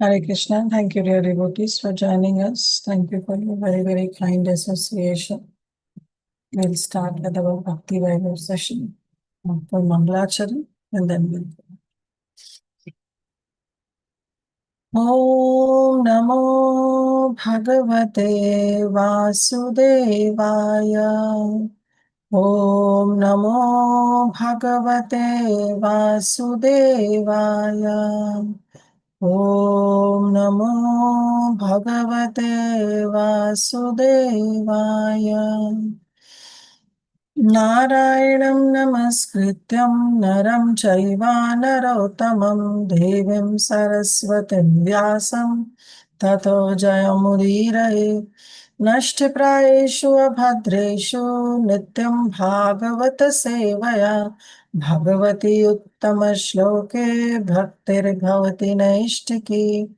Hare Krishna. Thank you, dear devotees, for joining us. Thank you for your very, very kind association. We'll start with our Bhakti Vaibhav session for Mangalacharan, and then we'll. Om Namo Bhagavate Vasudevaya. Om Namo Bhagavate Vasudevaya. Om Namo Bhagavate Vasudevaya. Narayanam Namaskrityam Naram Chaiva Narottamam Devim Saraswatim Vyasam Tato Jayamudiraye Nashtiprayeshu Abhadreshu Nityam Bhagavata Sevaya Bhagavati Uttama Shloke Bhaktir Bhavati Naishtiki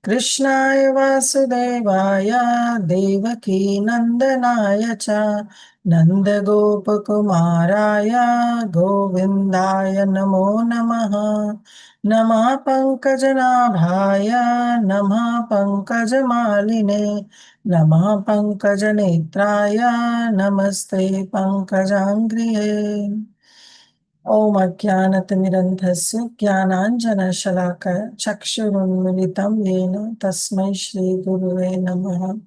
Krishnaya Vasudevaya Devaki Nandanaya Cha Nanda Gopakumaraya Govindaya Namo Namaha Nama Pankajanabhaya Nama Pankajamaline Nama Pankajanetraya Namaste Pankajangriye Om Ajnanatimirandhasya Jnananjana-shalakaya Chakshurunmilitam Yena Tasmai Shri Gurave Namaha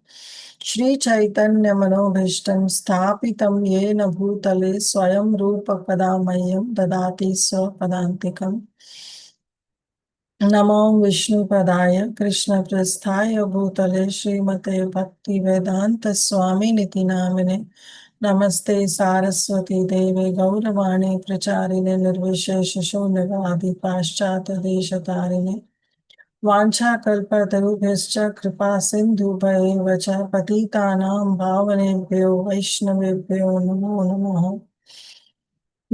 Shri Chaitanya Manobhishtam Sthapitam Yena Bhutale Swayam Rupa Padamayam Dadati Swapadantikam Namo Vishnu Padaya Krishna Prasthaya Bhutale Srimate Bhakti Vedanta Swami Niti Namine Namaste Saraswati Deve Gauravani Pracharine Nirvishesha Shunavadi Paschata Deshatarine Vancha Kalpatarubhascha Kripa Sindhu Bhayevacha Patitanam Bhavanebhyo Vaishnavebhyo Namo Namaha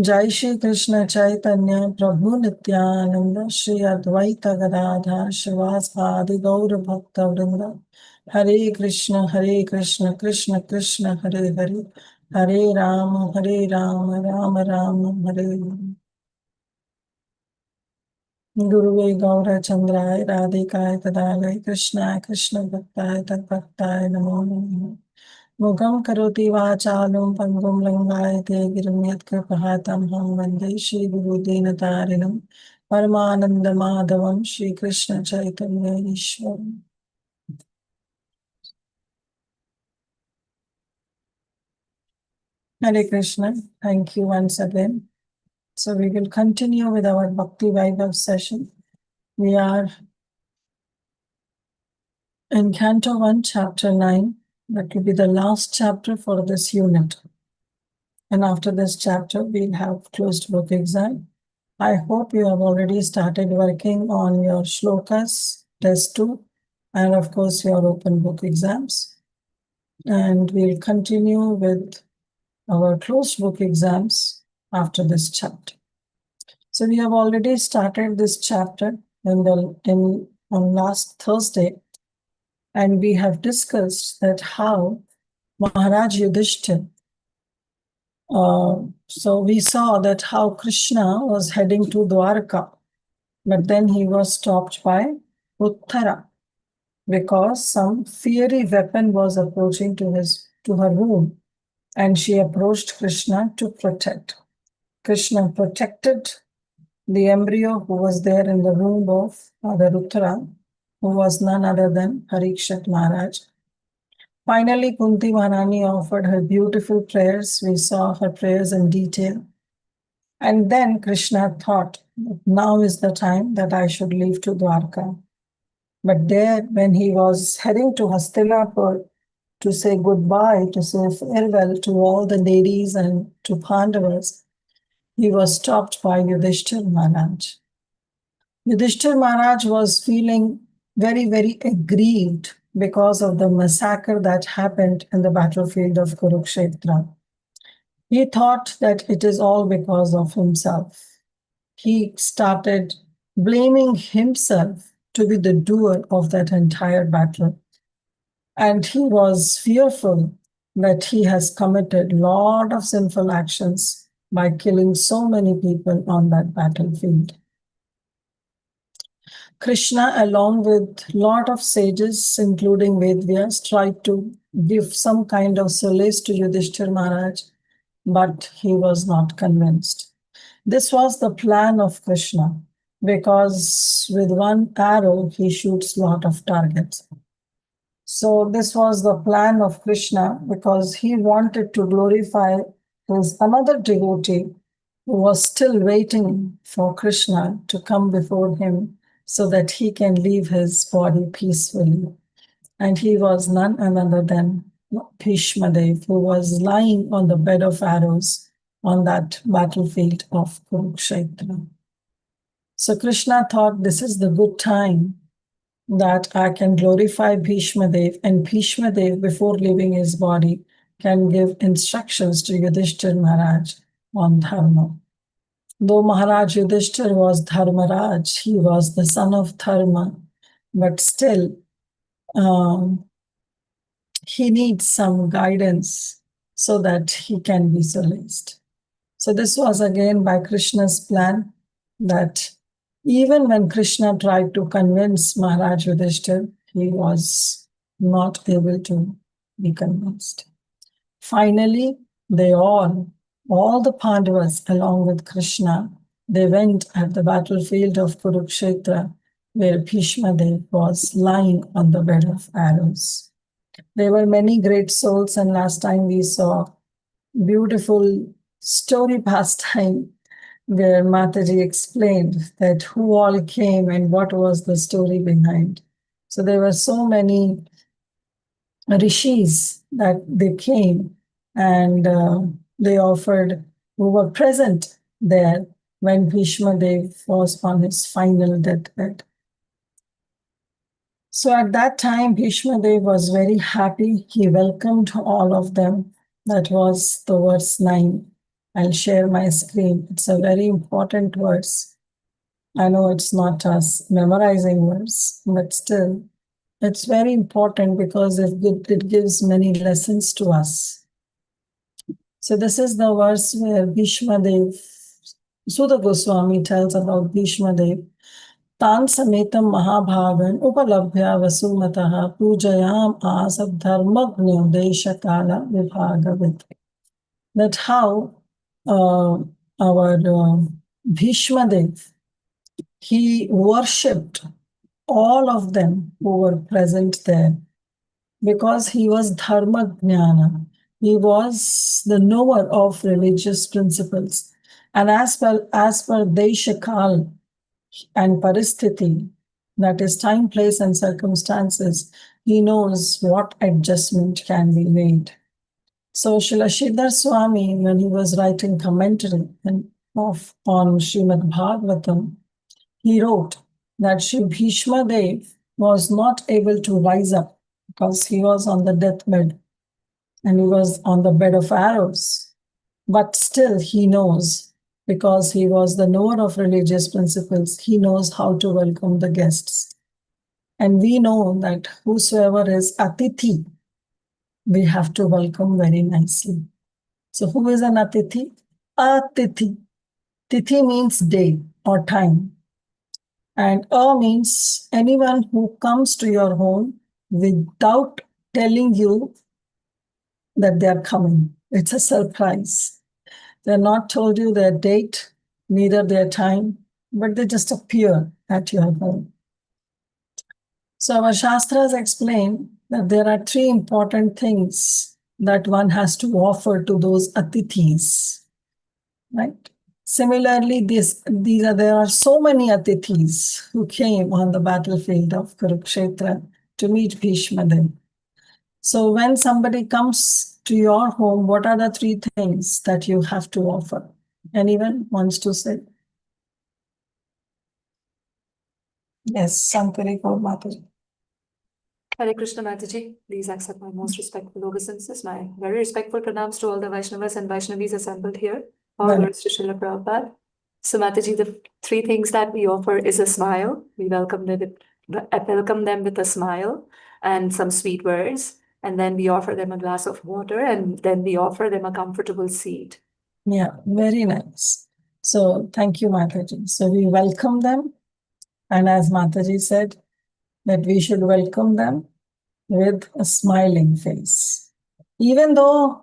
Jai Shri Krishna Chaitanya Prabhu Nityananda Shri Advaita Gadadhar Shivasadi Gaura Bhakta Vrinda Hare Krishna Krishna Krishna Hare Hare Hare Rama Rama Rama Hare Hare Guruve Gaura Chandrai Radhikaya Tadalai Krishna Bhaktai Tadbhaktai Namo Namaha Mugam karoti vācālam pangum langāyate girim yatkripahatam ham vande Shri Guru Dinatarinam Paramananda Madhavam Shri Krishna Chaitanya Ishwaram. Hare Krishna. Thank you once again. So we will continue with our Bhakti Vaibhav session. We are in Canto 1, Chapter 9. That will be the last chapter for this unit. And after this chapter, we'll have closed book exam. I hope you have already started working on your shlokas, test 2, and of course your open book exams. And we'll continue with our closed book exams after this chapter. So we have already started this chapter on last Thursday, and we have discussed that how Maharaj Yudhishthira, so we saw that how Krishna was heading to Dwarka, but then he was stopped by Uttara because some fiery weapon was approaching to her room, and she approached Krishna to protect. Krishna protected the embryo who was there in the room of Father Uttara, who was none other than Parikshit Maharaj. Finally, Kunti Maharani offered her beautiful prayers. We saw her prayers in detail. And then Krishna thought, now is the time that I should leave to Dwarka. But there, when he was heading to Hastinapur to say goodbye, to say farewell to all the ladies and to Pandavas, he was stopped by Yudhishthira Maharaj. Yudhishthira Maharaj was feeling very, very aggrieved because of the massacre that happened in the battlefield of Kurukshetra. He thought that it is all because of himself. He started blaming himself to be the doer of that entire battle. And he was fearful that he has committed a lot of sinful actions by killing so many people on that battlefield. Krishna, along with lot of sages, including Vedvyas, tried to give some kind of solace to Yudhishthir Maharaj, but he was not convinced. This was the plan of Krishna, because with one arrow he shoots lot of targets. So this was the plan of Krishna, because he wanted to glorify his another devotee who was still waiting for Krishna to come before him so that he can leave his body peacefully. And he was none other than Bhishma Dev, who was lying on the bed of arrows on that battlefield of Kurukshetra. So Krishna thought, this is the good time that I can glorify Bhishma Dev, and Bhishma Dev, before leaving his body, can give instructions to Yudhishthir Maharaj on dharma. Though Maharaj Yudhishthir was Dharmaraj, he was the son of Dharma, but still he needs some guidance so that he can be solaced. So this was again by Krishna's plan, that even when Krishna tried to convince Maharaj Yudhishthir, he was not able to be convinced. Finally, they all the Pandavas along with Krishna, they went at the battlefield of Kurukshetra, where Bhishma Dev was lying on the bed of arrows. There were many great souls, and last time we saw beautiful story pastime where Mataji explained that who all came and what was the story behind. So there were so many rishis that they came, and they offered, who were present there when Bhishma Dev was on his final deathbed. So at that time, Bhishma Dev was very happy. He welcomed all of them. That was the verse 9. I'll share my screen. It's a very important verse. I know it's not us memorizing verse, but still, it's very important because it gives many lessons to us. So this is the verse where Bhishma Dev, Sudha Goswami tells about Bhishma Dev. Tan sametam mahabhagan upalabhya vasumataha pujayam asab dharmagno desha kala vibhagavit. That how our Bhishma Dev, he worshipped all of them who were present there, because he was dharma jnana. He was the knower of religious principles. And as per Deshakal and Paristhiti, that is time, place, and circumstances, he knows what adjustment can be made. So Srila Sridhar Swami, when he was writing commentary on Srimad Bhagavatam, he wrote that Sri Bhishma Dev was not able to rise up because he was on the deathbed and he was on the bed of arrows. But still he knows, because he was the knower of religious principles, he knows how to welcome the guests. And we know that whosoever is Atithi, we have to welcome very nicely. So who is an Atithi? Atithi. Tithi means day or time. And means anyone who comes to your home without telling you that they are coming. It's a surprise. They're not told you their date, neither their time, but they just appear at your home. So our Shastras explain that there are three important things that one has to offer to those atithis, right? Similarly, there are so many atithis who came on the battlefield of Kurukshetra to meet Bhishma Dev. So when somebody comes to your home, what are the three things that you have to offer? Anyone wants to say? Yes, Sankari Kaur Mataji. Hare Krishna Mataji, please accept my most respectful obeisances, my very respectful pranams to all the Vaishnavas and Vaishnavis assembled here. All words to Srila Prabhupada. So Mataji, the three things that we offer is a smile. We welcome them with a smile and some sweet words. And then we offer them a glass of water, and then we offer them a comfortable seat. Yeah, very nice. So thank you, Mataji. So we welcome them And as Mataji said, that we should welcome them with a smiling face. Even though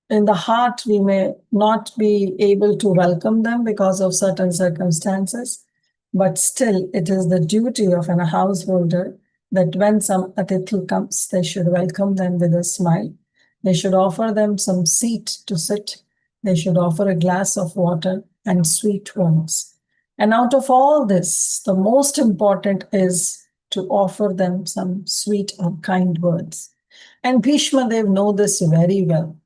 in the heart we may not be able to welcome them because of certain circumstances, but still it is the duty of a householder that when some atithi comes, they should welcome them with a smile. They should offer them some seat to sit. They should offer a glass of water and sweet words. And out of all this, the most important is to offer them some sweet or kind words. And Bhishma Dev know this very well.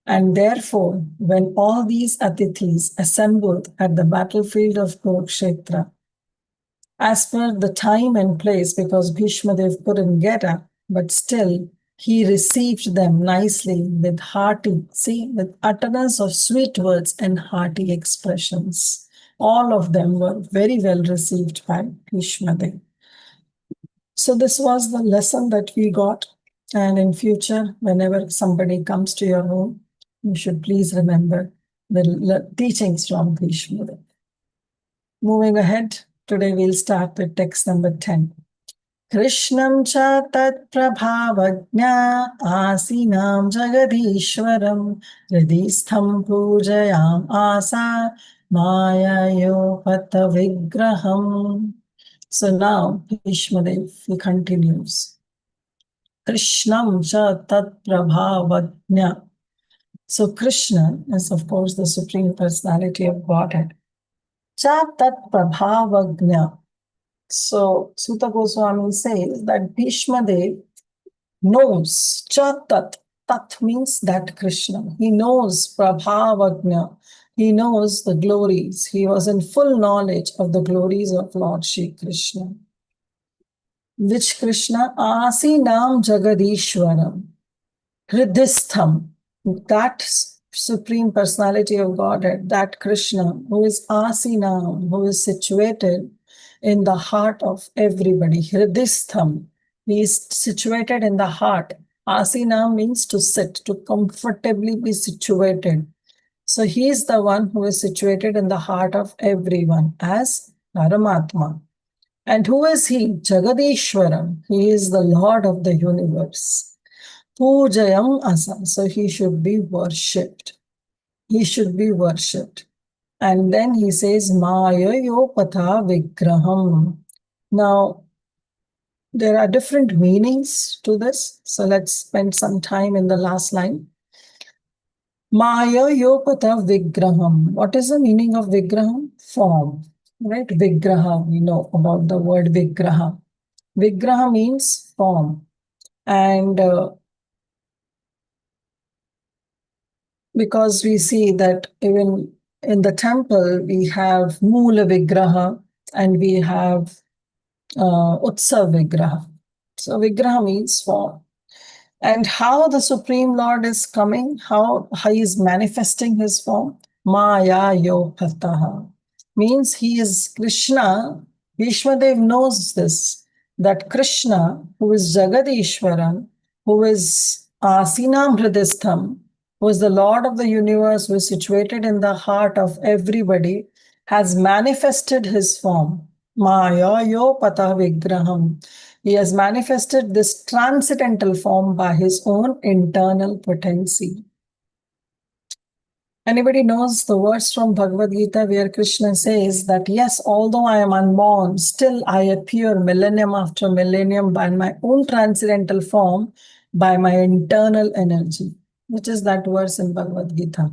And therefore, when all these atithis assembled at the battlefield of Kurukshetra, as per the time and place, because Bhishma Dev couldn't get up, but still he received them nicely with with utterance of sweet words and hearty expressions. All of them were very well received by Bhishma Dev. So this was the lesson that we got. And in future, whenever somebody comes to your home, you should please remember the teachings from Bhishma Dev. Moving ahead, today we'll start with text number 10. Krishnam cha tat prabhavajna asinam jagadishwaram hridistham pujayam asa mayayopata vigraham. So now Bhishma Dev, he continues. Krishnam cha tat prabhavajna. So Krishna is, of course, the Supreme Personality of Godhead. Cha tat prabhavajna. So Suta Goswami says that Bhishma Dev knows cha tat. Tat means that Krishna. He knows prabhavajna. He knows the glories. He was in full knowledge of the glories of Lord Shri Krishna. Which Krishna? Asinam Jagadishwaram. Hridistham. That Supreme Personality of Godhead, that Krishna, who is Asinam, who is situated in the heart of everybody. Hridistham. He is situated in the heart. Asinam means to sit, to comfortably be situated. So he is the one who is situated in the heart of everyone as Paramatma. And who is he? Jagadishwaram. He is the Lord of the universe. Pujayam asa. So he should be worshipped. He should be worshipped. And then he says, Maya yopatha vigraham. Now, there are different meanings to this. So let's spend some time in the last line. Maya yopatha vigraham. What is the meaning of vigraham? Form. Right? Vigraha, we know about the word vigraha. Vigraha means form. And because we see that even in the temple, we have Mula Vigraha and we have Utsav Vigraha. So Vigraha means form. And how the Supreme Lord is coming, how he is manifesting his form, Maya Yopataha. Means he is Krishna. Vishwadev knows this, that Krishna, who is Jagadishwaran, who is Asinam Hridistham, who is the Lord of the universe, who is situated in the heart of everybody, has manifested his form. Maya Yopata Vigraham. He has manifested this transcendental form by his own internal potency. Anybody knows the verse from Bhagavad Gita where Krishna says that, yes, although I am unborn, still I appear millennium after millennium by my own transcendental form, by my internal energy. Which is that verse in Bhagavad Gita?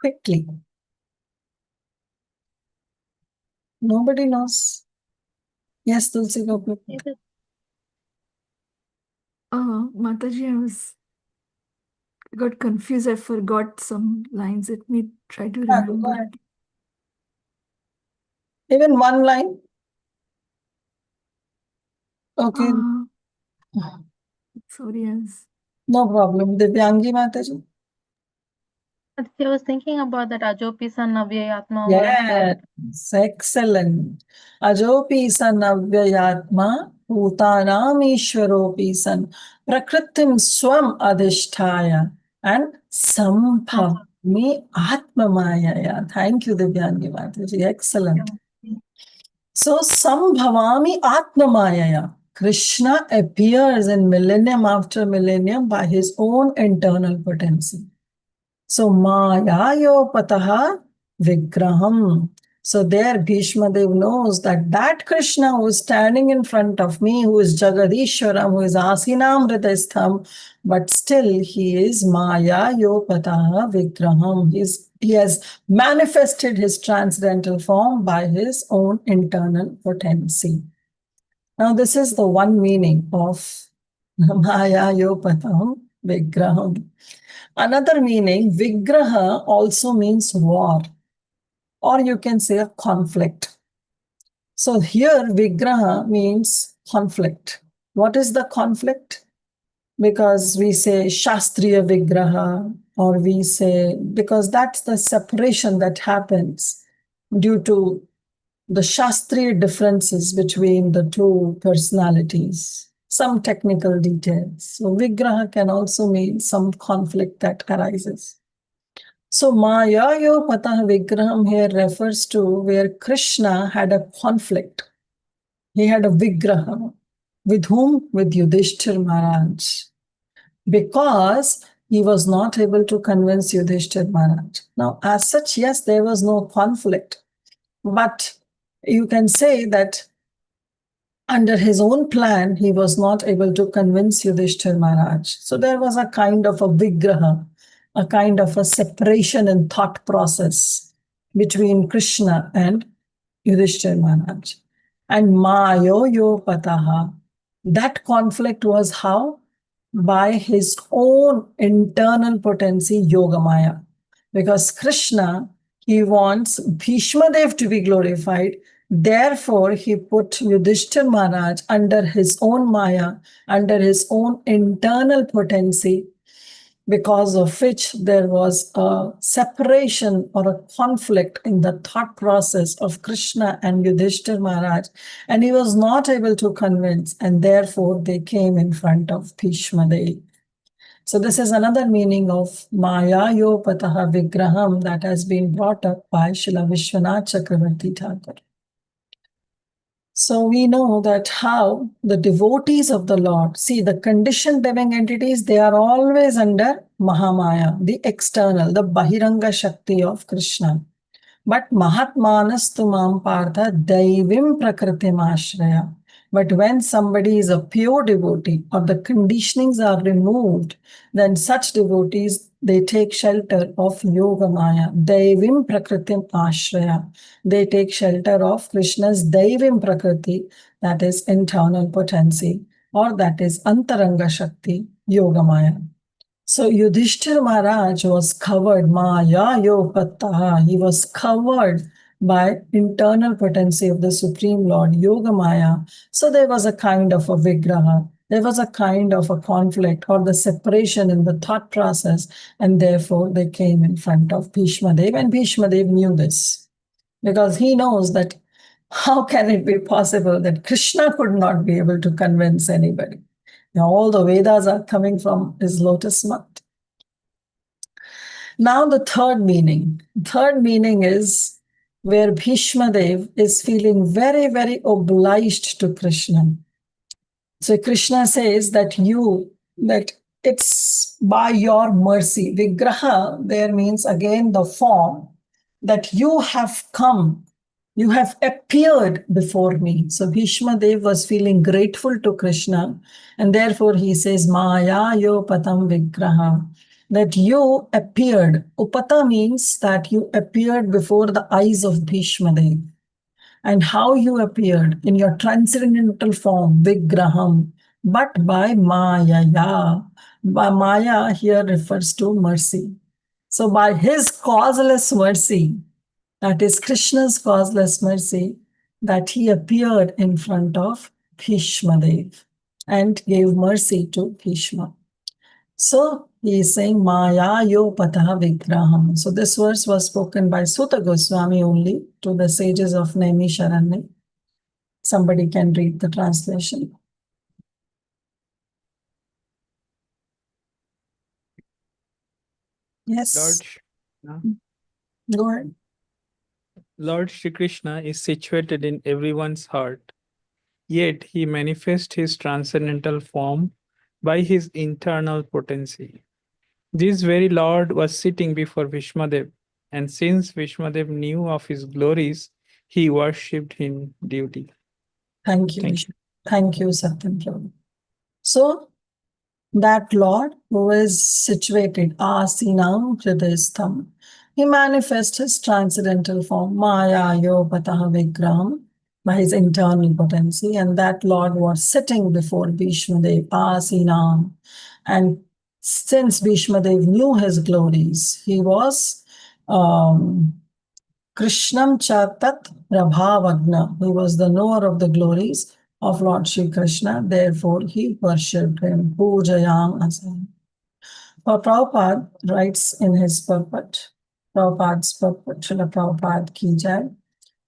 Quickly. Nobody knows. Yes, Tulsi, go quickly. Mataji, got confused. I forgot some lines. Let me try to remember. Even one line. Okay. Sorry, yes. No problem. Divyangi Mataji. I was thinking about that Ajopi San Navyayatma verse. Yes, excellent. Ajopi san avyayatma bhutanam ishwaropi san prakritim swam adhisthaya and sampha. Me Atma Maya. Thank you, Divyangi Mataji. Excellent. So, Sambhavami Atma Maya. Krishna appears in millennium after millennium by his own internal potency. So, Maya Pataha Vigraham. So, there Bhishma Dev knows that that Krishna who is standing in front of me, who is Jagadishwaram, who is Asinam Hridayastham, but still he is Maya Pataha Vigraham. He has manifested his transcendental form by his own internal potency. Now, this is the one meaning of Maya Pataham Vigraham. Another meaning, Vigraha also means war, or you can say a conflict. So here, Vigraha means conflict. What is the conflict? Because we say Shastriya Vigraha, or we say, because that's the separation that happens due to the Shastriya differences between the two personalities, some technical details. So Vigraha can also mean some conflict that arises. So Maya Patah Vigraham here refers to where Krishna had a conflict. He had a Vigraha. With whom? With Yudhishthir Maharaj. Because he was not able to convince Yudhishthir Maharaj. Now, as such, yes, there was no conflict. But you can say that under his own plan, he was not able to convince Yudhishthir Maharaj. So there was a kind of a Vigraha, a kind of a separation in thought process between Krishna and Yudhishthir Maharaj. And Mayo Pataha, that conflict was how? By his own internal potency, Yogamaya. Because Krishna, he wants Bhishma Dev to be glorified. Therefore, he put Yudhishthir Maharaj under his own Maya, under his own internal potency, because of which there was a separation or a conflict in the thought process of Krishna and Yudhishthir Maharaj, and he was not able to convince, and therefore they came in front of Bhishma Dev. So this is another meaning of Maya Pataha Vigraham that has been brought up by Srila Vishwanath Chakravarti Thakur. So we know that how the devotees of the Lord, see the conditioned living entities, they are always under Mahamaya, the external, the Bahiranga Shakti of Krishna. But Mahatmanastu Mam Partha Daivim Prakritim Ashraya. But when somebody is a pure devotee or the conditionings are removed, then such devotees, they take shelter of Yoga Maya, Daivim Prakritim Ashraya. They take shelter of Krishna's Daivim Prakriti, that is internal potency, or that is Antaranga Shakti, Yoga Maya. So Yudhishthir Maharaj was covered, Maya Yopattaha, he was covered by internal potency of the Supreme Lord, Yoga Maya. So there was a kind of a Vigraha, there was a kind of a conflict or the separation in the thought process, and therefore they came in front of Bhishma Dev, and Bhishma Dev knew this because he knows that how can it be possible that Krishna could not be able to convince anybody? Now, all the Vedas are coming from his lotus mud. Now the third meaning. Third meaning is where Bhishma Dev is feeling very, very obliged to Krishna. So Krishna says that it's by your mercy. Vigraha there means again the form that you have come. You have appeared before me. So Bhishma Dev was feeling grateful to Krishna, and therefore he says, Maya yo patam vigraha, that you appeared. Upata means that you appeared before the eyes of Bhishma Dev. And how you appeared in your transcendental form, vigraham, but by Maya. By Maya here refers to mercy. So by his causeless mercy, that is Krishna's causeless mercy, that he appeared in front of Bhishma Dev and gave mercy to Bhishma. So he is saying Maya yo pataha vigraham. So this verse was spoken by Sutta Goswami only to the sages of Naimisharanya. Somebody can read the translation. Yes. Lord, Go ahead. Lord Shri Krishna is situated in everyone's heart, yet he manifests his transcendental form by his internal potency. This very Lord was sitting before Vishmadev, and since Vishmadev knew of his glories, he worshipped in duty. Thank you. Thank you. Thank you, Satyam Prabhu. So, that Lord who is situated, Asinam Hridayastham, he manifests his transcendental form, Maya Yopataha Vigram, by his internal potency, and that Lord was sitting before Bhishmadev, Asinam. And since Bhishmadev knew his glories, he was Krishnam Chatat Prabhavagna. He was the knower of the glories of Lord Shri Krishna. Therefore, he worshipped him. Pujayam Asam. Prabhupada writes in his purport, Prabhupada's purport, Srila Prabhupada Ki Jai,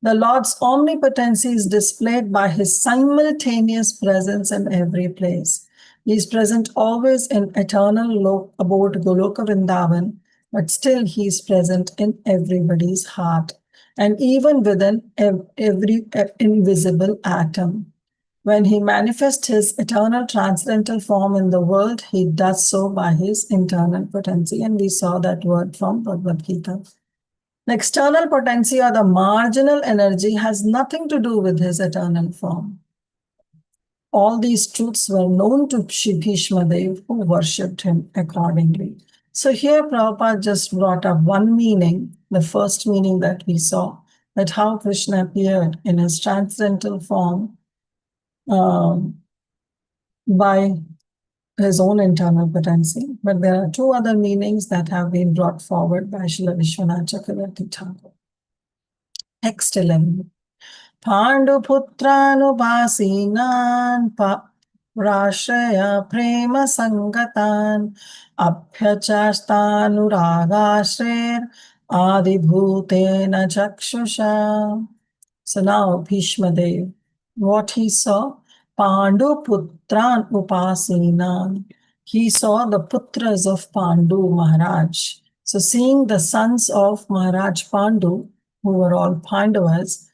the Lord's omnipotency is displayed by his simultaneous presence in every place. He is present always in eternal abode Goloka Vrindavan, but still he is present in everybody's heart and even within every invisible atom. When he manifests his eternal transcendental form in the world, he does so by his internal potency. And we saw that word from Bhagavad Gita. The external potency or the marginal energy has nothing to do with his eternal form. All these truths were known to Bhishmadev, who worshipped him accordingly. So here Prabhupada just brought up one meaning, the first meaning that we saw, that how Krishna appeared in his transcendental form by his own internal potency. But there are two other meanings that have been brought forward by Srila Vishwanath Chakravarti Thakur. Text 11. Panduputranupasinan Rashaya Prema Sangatan Abhyachastanuragashrer Adibhutena Chakshusha. So now Bhishmadev, what he saw, Pandu Putran Upasinan. He saw the putras of Pandu Maharaj. So seeing the sons of Maharaj Pandu, who were all Pandavas,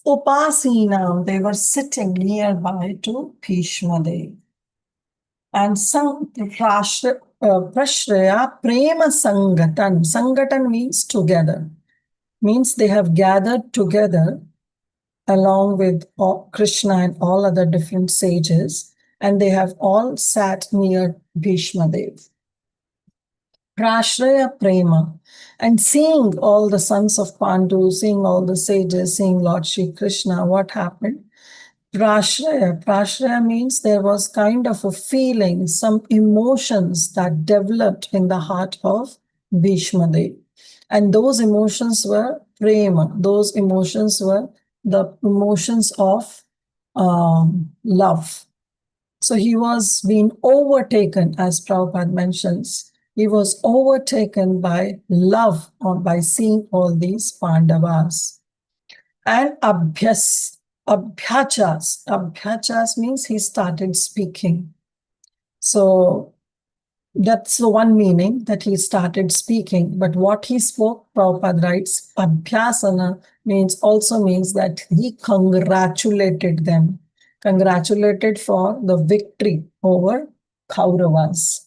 Upasinam, they were sitting nearby to Bhishmadev. And some Prashraya Prema Sangatan. Sangatan means together. Means they have gathered together along with Krishna and all other different sages, and they have all sat near Bhishmadev. Prashraya Prema. And seeing all the sons of Pandu, seeing all the sages, seeing Lord Shri Krishna, what happened? Prashraya. Prashraya means there was kind of a feeling, some emotions that developed in the heart of Bhishmadev. And those emotions were prema. Those emotions were the emotions of love. So he was being overtaken, as Prabhupada mentions. He was overtaken by love or by seeing all these Pandavas. And abhyachas. Abhyachas means he started speaking. So that's the one meaning, that he started speaking. But what he spoke, Prabhupada writes, abhyasana also means that he congratulated them. Congratulated for the victory over Kauravas.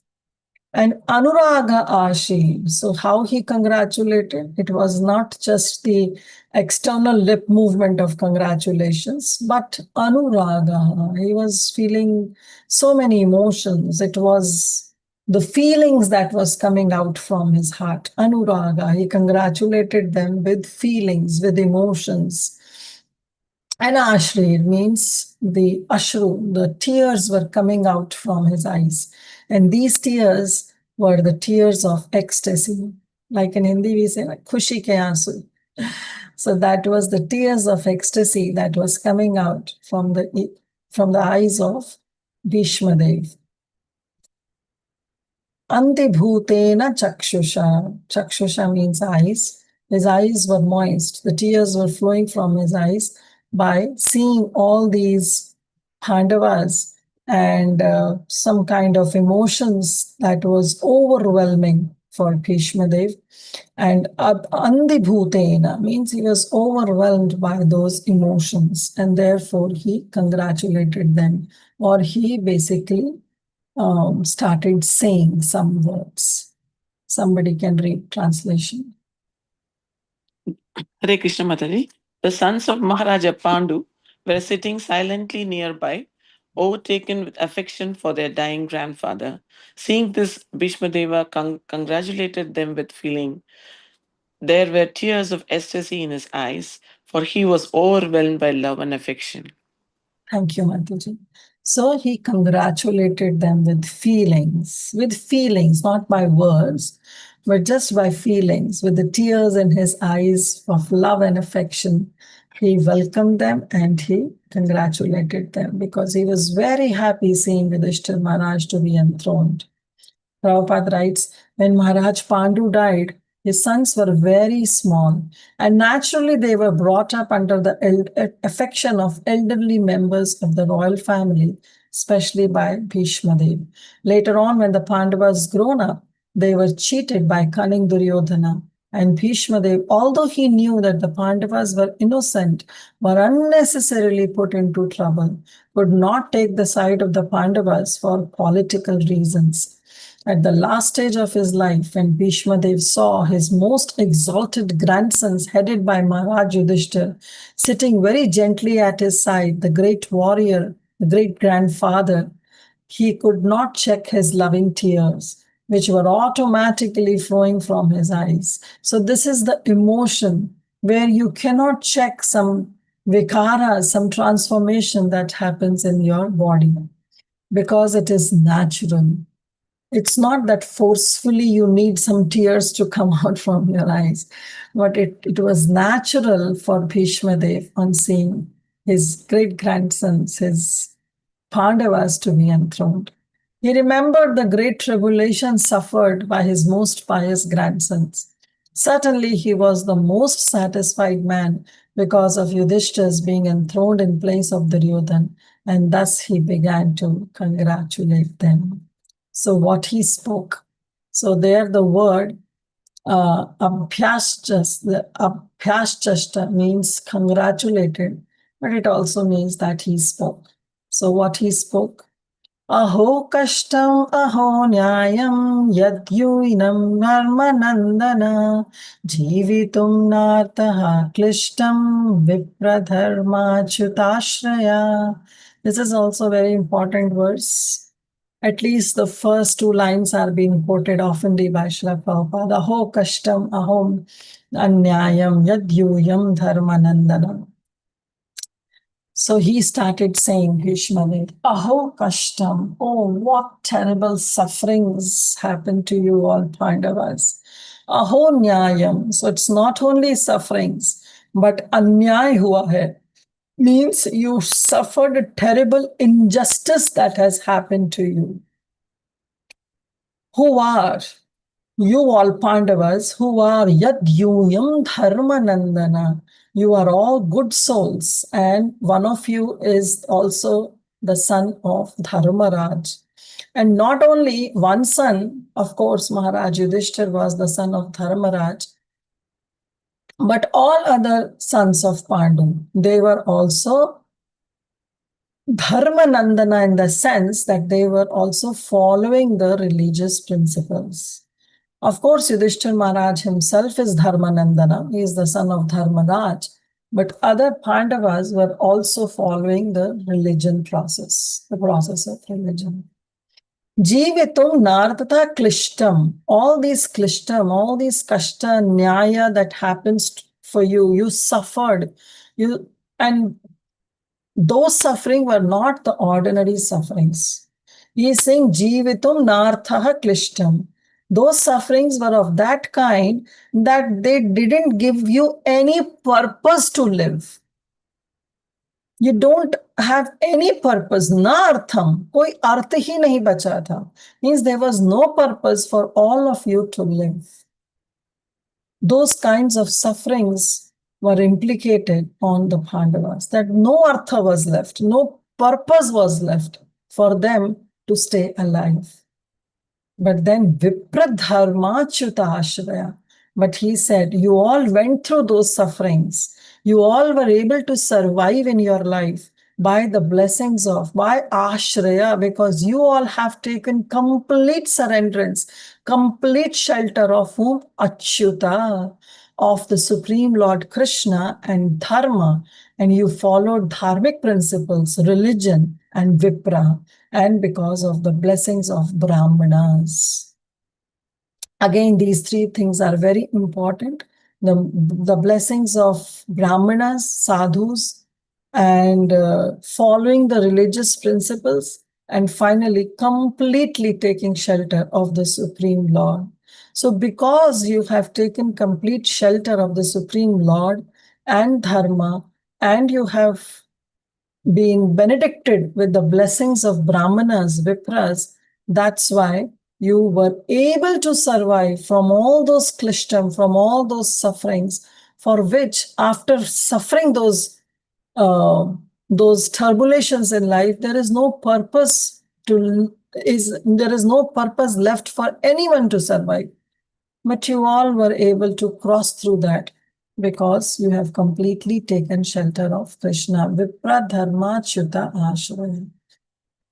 And Anuraga Ashi. So how he congratulated? It was not just the external lip movement of congratulations, but Anuraga. He was feeling so many emotions. It was the feelings that was coming out from his heart. Anuraga. He congratulated them with feelings, with emotions. And Ashri means the ashru, the tears were coming out from his eyes. And these tears were the tears of ecstasy. Like in Hindi, we say, khushi ke aansu. So that was the tears of ecstasy that was coming out from the eyes of Bhishmadev. Antibhutena chakshusha. Chakshusha means eyes. His eyes were moist. The tears were flowing from his eyes by seeing all these Pandavas and some kind of emotions that was overwhelming for Bhishma Dev. And Andibhutena means he was overwhelmed by those emotions, and therefore he congratulated them, or he basically started saying some words. Somebody can read translation. Hare Krishna Mataji. The sons of Maharaja Pandu were sitting silently nearby, overtaken with affection for their dying grandfather. Seeing this, Bhishma Deva congratulated them with feeling. There were tears of ecstasy in his eyes, for he was overwhelmed by love and affection. Thank you, Mataji. So he congratulated them with feelings, not by words, but just by feelings, with the tears in his eyes of love and affection. He welcomed them and he congratulated them because he was very happy seeing Yudhishthira Maharaj to be enthroned. Prabhupada writes, when Maharaj Pandu died, his sons were very small, and naturally they were brought up under the affection of elderly members of the royal family, especially by Bhishma Dev. Later on, when the Pandavas grown up, they were cheated by cunning Duryodhana. And Bhishma Dev, although he knew that the Pandavas were innocent, were unnecessarily put into trouble, could not take the side of the Pandavas for political reasons. At the last stage of his life, when Bhishma Dev saw his most exalted grandsons headed by Maharaj Yudhishthira sitting very gently at his side, the great warrior, the great grandfather, he could not check his loving tears, which were automatically flowing from his eyes. So this is the emotion where you cannot check some vikara, some transformation that happens in your body, because it is natural. It's not that forcefully you need some tears to come out from your eyes, but it was natural for Bhishma Dev on seeing his great-grandsons, his Pandavas to be enthroned. He remembered the great tribulation suffered by his most pious grandsons. Certainly, he was the most satisfied man because of Yudhishthira's being enthroned in place of Duryodhana, and thus he began to congratulate them. So what he spoke. There the word abhyashchashta means congratulated, but it also means that he spoke. So what he spoke, aho kashtam aho nyayam yadyuinam narmanandana jivitum nartaha klishtam vipradharmachyutashraya. This is also a very important verse. At least the first two lines are being quoted oftenly by Srila Prabhupada. Aho kashtam ahom anyayam yadyuyam dharmanandana. So he started saying, Bhishma Dev, aho kashtam, oh, what terrible sufferings happened to you all Pandavas. Aho nyayam, so it's not only sufferings, but anyay hua hai. Means you suffered a terrible injustice that has happened to you. Who are you all Pandavas, who are yadyuyam dharmanandana? You are all good souls, and one of you is also the son of Dharmaraj. And not only one son, of course, Maharaj Yudhishthira was the son of Dharmaraj, but all other sons of Pandu, they were also Dharmanandana in the sense that they were also following the religious principles. Of course, Yudhishthira Maharaj himself is Dharmanandana. He is the son of Dharmaraj. But other Pandavas were also following the religion process, the process of religion. Jivitum nartata klishtam. All these klishtam, all these kashta, nyaya that happens for you, you suffered. And those suffering were not the ordinary sufferings. He is saying jivitum nartha klishtam. Those sufferings were of that kind that they didn't give you any purpose to live. You don't have any purpose. Na artham. Koi arth hi nahi bacha tha. Means there was no purpose for all of you to live. Those kinds of sufferings were implicated on the Pandavas, that no artha was left, no purpose was left for them to stay alive. But then Vipradharmachuta Ashraya. But he said, you all went through those sufferings. You all were able to survive in your life by the blessings of, by Ashraya, because you all have taken complete surrenderance, complete shelter of whom? Achyuta, of the Supreme Lord Krishna and Dharma. And you followed dharmic principles, religion, and Vipra, and because of the blessings of Brahmanas. Again, these three things are very important. The blessings of Brahmanas, sadhus, and following the religious principles, and finally, completely taking shelter of the Supreme Lord. So because you have taken complete shelter of the Supreme Lord and Dharma, and you have being benedicted with the blessings of Brahmanas, Vipras, that's why you were able to survive from all those klishtam, from all those sufferings, for which after suffering those turbulations in life, there is no purpose left for anyone to survive. But you all were able to cross through that because you have completely taken shelter of Krishna. Vipra Dharma Chuta Ashraya.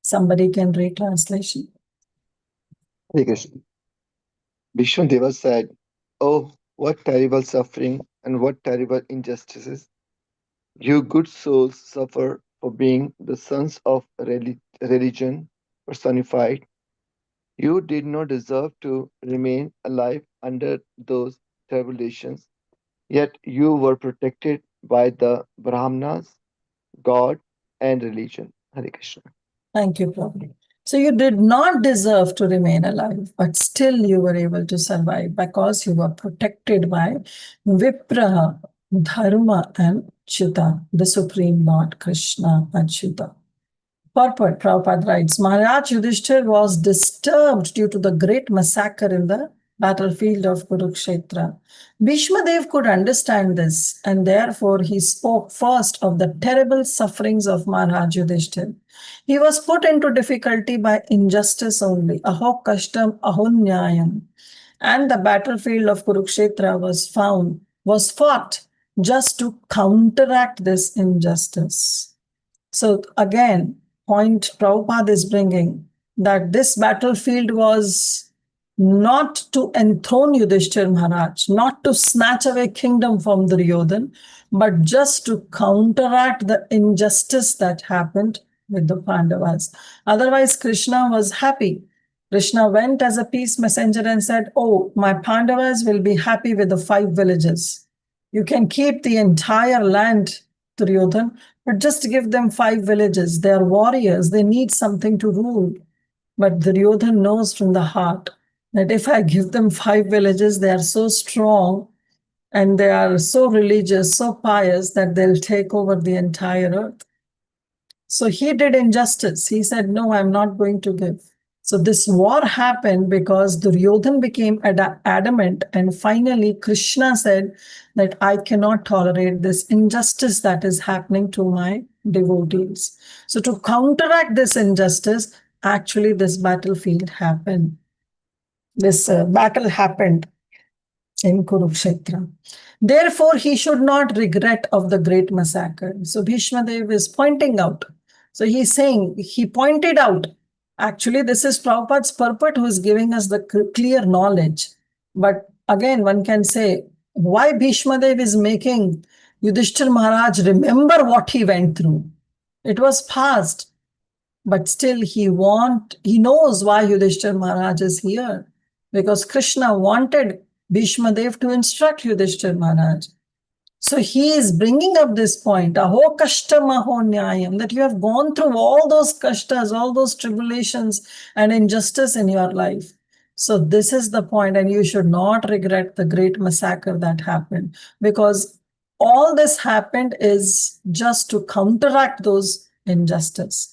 Somebody can read translation. Hare Krishna. Bhishma said, oh, what terrible suffering and what terrible injustices. You good souls suffer for being the sons of religion personified. You did not deserve to remain alive under those tribulations, yet you were protected by the Brahmanas, God, and religion. Hare Krishna. Thank you, Prabhu. So you did not deserve to remain alive, but still you were able to survive because you were protected by Vipra, Dharma, and Chuta, the Supreme Lord Krishna Achyuta. Purport, Prabhupada writes, Maharaj Yudhishthir was disturbed due to the great massacre in the battlefield of Kurukshetra. Bhishma Dev could understand this, and therefore he spoke first of the terrible sufferings of Maharaj Yudhishthir. He was put into difficulty by injustice only, aho kashtam aho nyayam. And the battlefield of Kurukshetra was fought just to counteract this injustice. So again, point Prabhupada is bringing that this battlefield was not to enthrone Yudhishthir Maharaj, not to snatch away kingdom from Duryodhan, but just to counteract the injustice that happened with the Pandavas. Otherwise, Krishna was happy. Krishna went as a peace messenger and said, oh, my Pandavas will be happy with the 5 villages. You can keep the entire land, Duryodhan, but just give them 5 villages. They are warriors. They need something to rule. But Duryodhan knows from the heart that if I give them 5 villages, they are so strong and they are so religious, so pious that they'll take over the entire earth. So he did injustice. He said, no, I'm not going to give. So this war happened because Duryodhan became adamant, and finally Krishna said that I cannot tolerate this injustice that is happening to my devotees. So to counteract this injustice, actually this battlefield happened. This battle happened in Kurukshetra. Therefore, he should not regret of the great massacre. So Bhishma Dev is pointing out. So he's saying, he pointed out. Actually, this is Prabhupada's purport who is giving us the clear knowledge. But again, one can say, why Bhishma Dev is making Yudhishthir Maharaj remember what he went through? It was past. But still he knows why Yudhishthir Maharaj is here. Because Krishna wanted Bhishma Dev to instruct Yudhishthir Maharaj. So he is bringing up this point, aho kashtam aho nyayam, that you have gone through all those kashtas, all those tribulations and injustice in your life. So this is the point, and you should not regret the great massacre that happened, because all this happened is just to counteract those injustice.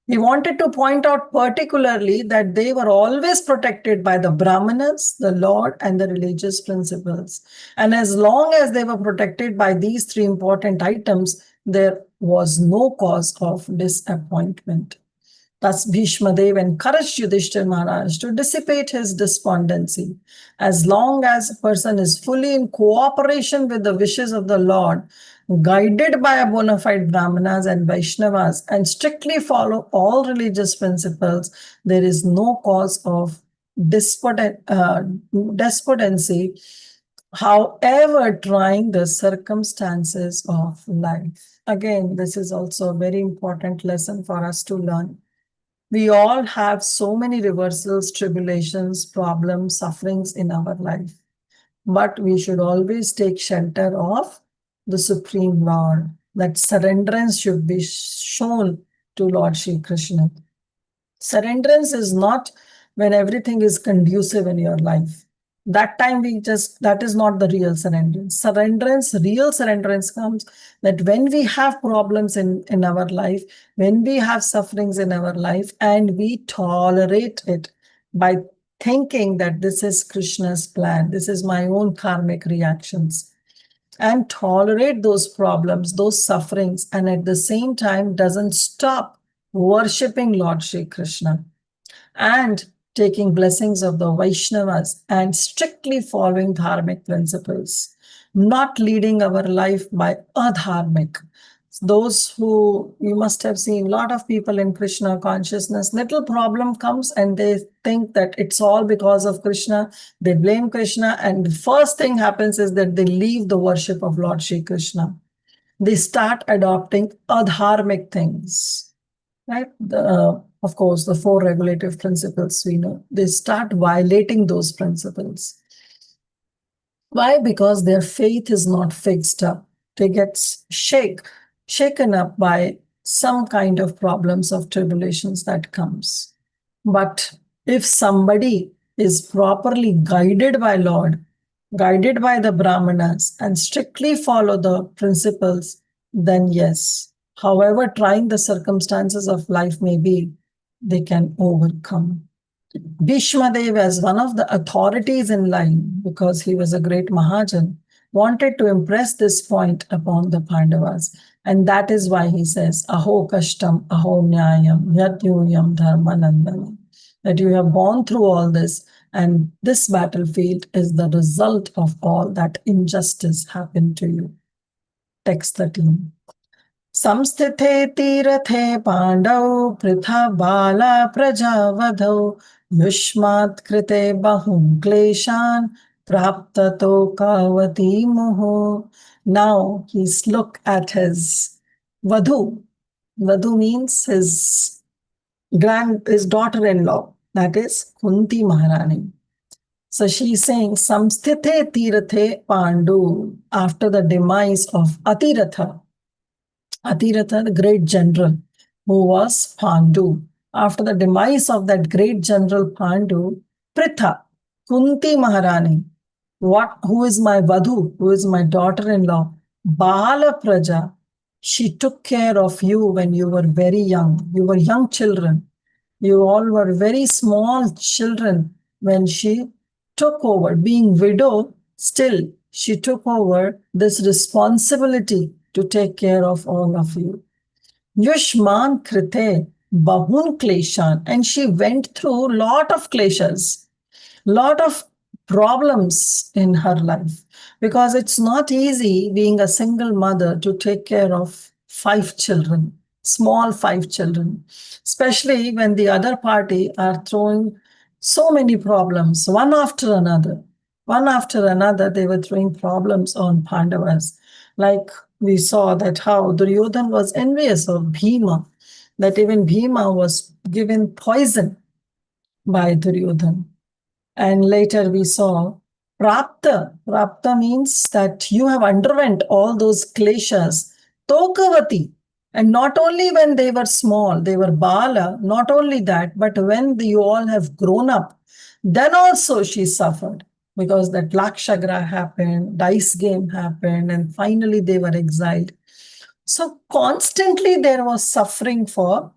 He wanted to point out particularly that they were always protected by the Brahmanas, the Lord, and the religious principles. And as long as they were protected by these 3 important items, there was no cause of disappointment. Thus, Bhishma Dev encouraged Yudhishthira Maharaj to dissipate his despondency. As long as a person is fully in cooperation with the wishes of the Lord, guided by a bona fide Brahmanas and Vaishnavas, and strictly follow all religious principles, there is no cause of despondency, however trying the circumstances of life. Again, this is also a very important lesson for us to learn. We all have so many reversals, tribulations, problems, sufferings in our life. But we should always take shelter of the Supreme Lord. That surrenderance should be shown to Lord Shri Krishna. Surrenderance is not when everything is conducive in your life. That time that is not the real surrenderance. Real surrenderance comes that when we have problems in our life, when we have sufferings in our life, and we tolerate it by thinking that this is Krishna's plan, this is my own karmic reactions, and tolerate those problems, those sufferings, and at the same time doesn't stop worshipping Lord Shri Krishna and taking blessings of the Vaishnavas and strictly following dharmic principles, not leading our life by adharmic. Those who, you must have seen a lot of people in Krishna consciousness, little problem comes and they think that it's all because of Krishna. They blame Krishna, and the first thing happens is that they leave the worship of Lord Shri Krishna. They start adopting adharmic things, right? Of course, the 4 regulative principles we know. They start violating those principles. Why? Because their faith is not fixed up. They get shaken up by some kind of problems of tribulations that comes. But if somebody is properly guided by Lord, guided by the Brahmanas, and strictly follow the principles, then yes, however trying the circumstances of life may be, they can overcome. Bhishma Dev, as one of the authorities in line, because he was a great Mahajan, wanted to impress this point upon the Pandavas. And that is why he says, Aho Kashtam, Aho Nyayam, Yatyuyam Dharmanandana. That you have gone through all this, and this battlefield is the result of all that injustice happened to you. Text 13. Samsthite tirathe pandau pritha bala prajavadau yushmat krite bahum kleshan praptato kavati moho. Now he's look at his vadhu. Vadhu means his daughter-in-law, that is Kunti Maharani. So she's saying, Samsthite tirathe pandu, after the demise of Atiratha. Atiratha, the great general, who was Pandu. After the demise of that great general Pandu, Pritha, Kunti Maharani, who is my Vadhu, who is my daughter-in-law, Bala Praja, she took care of you when you were very young. You were young children. You all were very small children when she took over. Being widow, still she took over this responsibility to take care of all of you. Yushman krite bahun kleshan, and she went through lot of kleshas, lot of problems in her life, because it's not easy being a single mother to take care of 5 children, small 5 children, especially when the other party are throwing so many problems, one after another. One after another, they were throwing problems on Pandavas. Like we saw that how Duryodhan was envious of Bhima, that even Bhima was given poison by Duryodhan. And later we saw Prapta. Prapta means that you have underwent all those kleshas. Tokavati. And not only when they were small, they were Bala, not only that, but when you all have grown up, then also she suffered, because that Lakshagra happened, dice game happened, and finally they were exiled. So constantly there was suffering for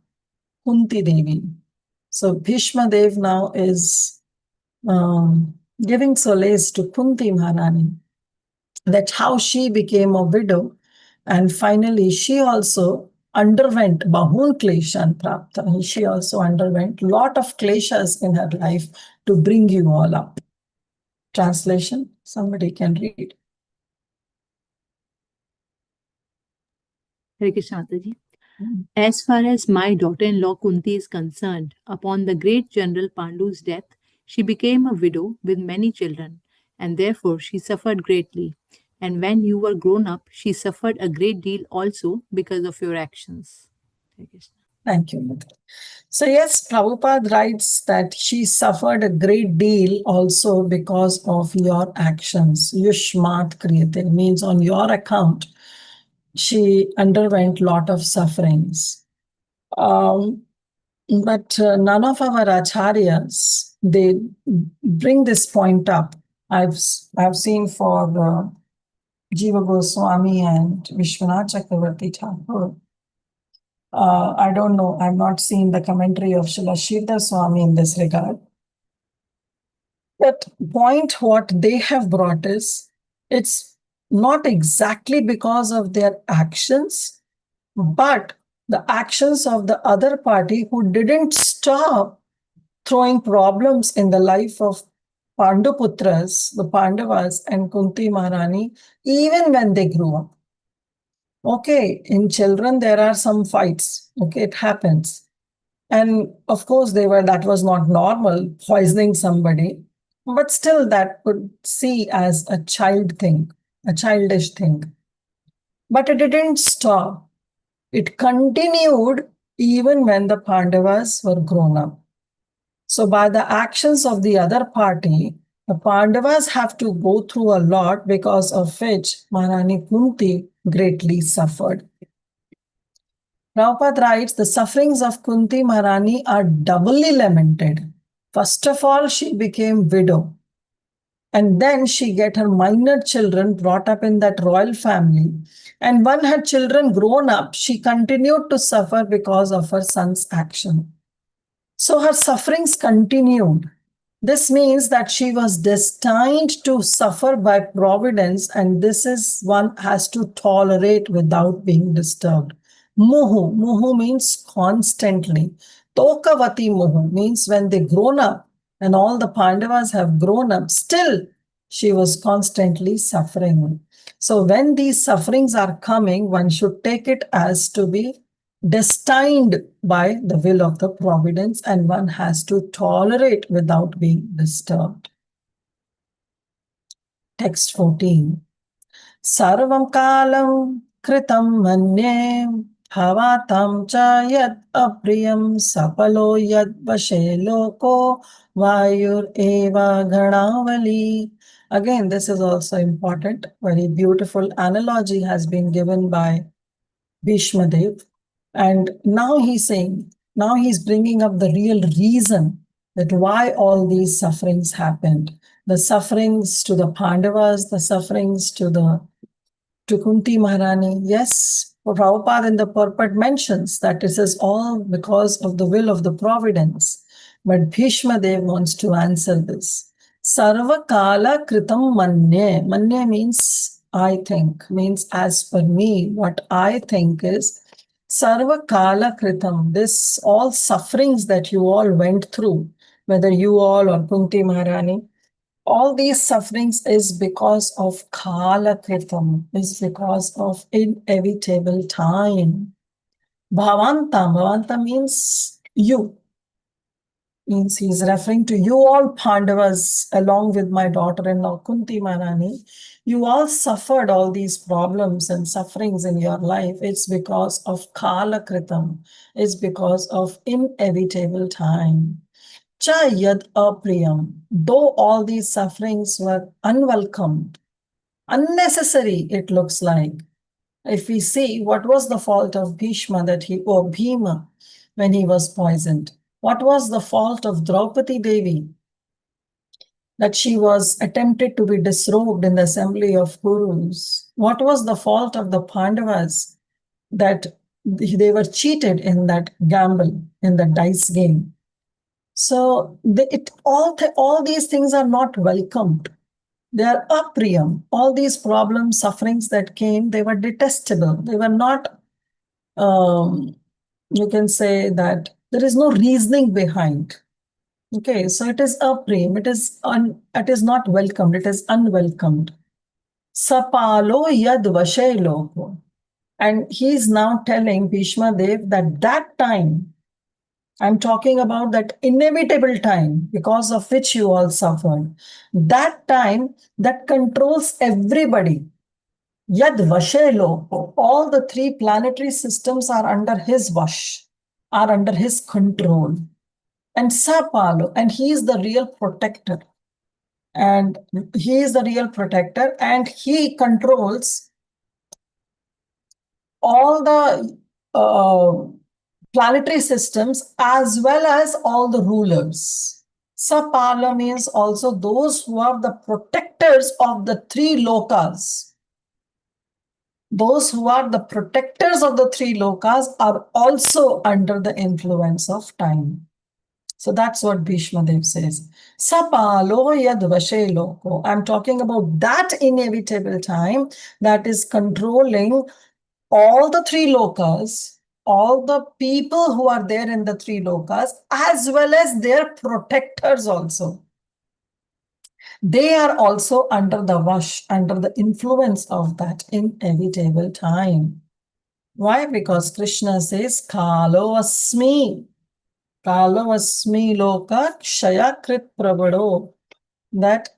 Kunti Devi. So Bhishma Dev now is giving solace to Kunti Maharani, that how she became a widow, and finally she also underwent bahun kleshan prapta. She also underwent lot of kleshas in her life to bring you all up. Translation, somebody can read. Hare Krishna Mataji. As far as my daughter-in-law Kunti is concerned, upon the great General Pandu's death, she became a widow with many children, and therefore she suffered greatly. And when you were grown up, she suffered a great deal also because of your actions. Hare Krishna. Thank you, Mother. So yes, Prabhupada writes that she suffered a great deal also because of your actions. Yushmat kriyate means on your account, she underwent lot of sufferings. But none of our acharyas, they bring this point up. I've seen for Jiva Goswami and Vishwanath Chakravarti Thakur. I don't know, I've not seen the commentary of Srila Shridhar Swami in this regard. But point what they have brought is, it's not exactly because of their actions, but the actions of the other party who didn't stop throwing problems in the life of Panduputras, the Pandavas and Kunti Maharani, even when they grew up. Okay, in children, there are some fights. Okay, it happens. And of course, that was not normal, poisoning somebody, but still that could see as a child thing, a childish thing. But it didn't stop. It continued even when the Pandavas were grown up. So by the actions of the other party, the Pandavas have to go through a lot, because of which Maharani Kunti greatly suffered. Prabhupada writes, the sufferings of Kunti Maharani are doubly lamented. First of all, she became widow. And then she get her minor children brought up in that royal family. And when her children grown up, she continued to suffer because of her son's action. So her sufferings continued. This means that she was destined to suffer by providence, and this is one has to tolerate without being disturbed. Muhu. Muhu means constantly. Tokavati muhu means when they grown up and all the Pandavas have grown up, still she was constantly suffering. So when these sufferings are coming, one should take it as to be destined by the will of the providence, and one has to tolerate without being disturbed. Text 14. Sarvam kalam kritam manye bhavatam cha yad apriyam sapalo yad vashe loko vayur eva ghanavali. Again, this is also important. Very beautiful analogy has been given by Bhishma Dev. And now he's saying, now he's bringing up the real reason that why all these sufferings happened. The sufferings to the Pandavas, the sufferings to Kunti Maharani. Yes, Prabhupada in the purport mentions that this is all because of the will of the providence. But Bhishma Dev wants to answer this. Sarva kala kritam manye. Manye means I think, means as per me, what I think is Sarva kala kritam. This all sufferings that you all went through, whether you all or Kunti Maharani, all these sufferings is because of kala kritam, is because of inevitable time. Bhavanta means you. Means he's referring to you all Pandavas, along with my daughter-in-law Kunti Maharani. You all suffered all these problems and sufferings in your life. It's because of kala kritam. It's because of inevitable time. Cha yad apriyam. Though all these sufferings were unwelcomed, unnecessary, it looks like. If we see what was the fault of Bhishma or Bhima when he was poisoned. What was the fault of Draupadi Devi? That she was attempted to be disrobed in the assembly of Gurus. What was the fault of the Pandavas? That they were cheated in that gamble, in the dice game. So all these things are not welcomed. They are apriyam. All these problems, sufferings that came, they were detestable. They were not you can say that there is no reasoning behind. Okay, so it is a prem, it is not welcomed, it is unwelcomed. Sapalo yad vashay loko. And he is now telling Bhishma Dev that time, I'm talking about that inevitable time because of which you all suffered. That time that controls everybody. Yad vashe loko. All the three planetary systems are under his vash, are under his control. And Sapalo, and he is the real protector. And he is the real protector, and he controls all the planetary systems as well as all the rulers. Sapala means also those who are the protectors of the three lokas. Those who are the protectors of the three lokas are also under the influence of time. So that's what Bhishma Dev says. Sapalo yad vashe loko. I'm talking about that inevitable time that is controlling all the three lokas, all the people who are there in the three lokas, as well as their protectors also. They are also under the vash, under the influence of that inevitable time. Why? Because Krishna says, Kalo asmi. Kalo asmi loka kshaya krit prabhado. That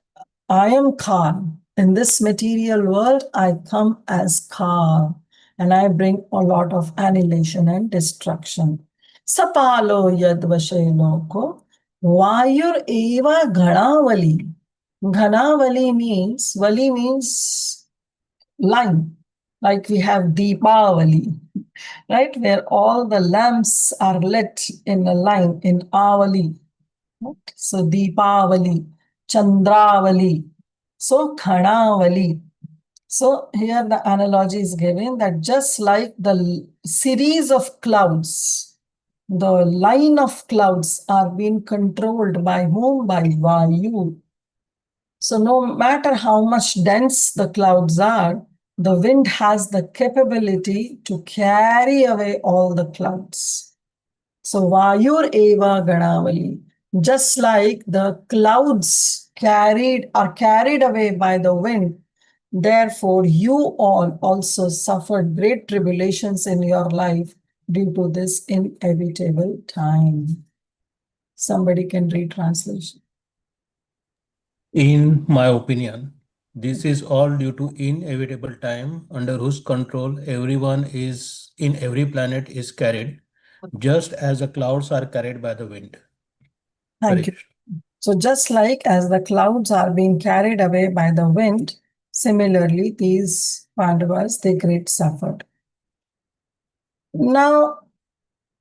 I am Kal. In this material world, I come as Kal. And I bring a lot of annihilation and destruction. Sapalo yad vashe loko. Vayur eva ghanavali. Ghanavali means, Vali means line. Like we have Deepavali, right? Where all the lamps are lit in a line in Avali. Right? So Deepavali, Chandravali, so Ghanavali. So here the analogy is given that just like the series of clouds, the line of clouds are being controlled by whom? By Vayu. So no matter how much dense the clouds are, the wind has the capability to carry away all the clouds. So Vayur eva ganavali. Just like the clouds are carried away by the wind, therefore you all also suffered great tribulations in your life due to this inevitable time. Somebody can read translation. In my opinion, this is all due to inevitable time under whose control everyone is in every planet is carried, just as the clouds are carried by the wind. Thank you. So just like as the clouds are being carried away by the wind, similarly, these Pandavas, they great suffered. Now,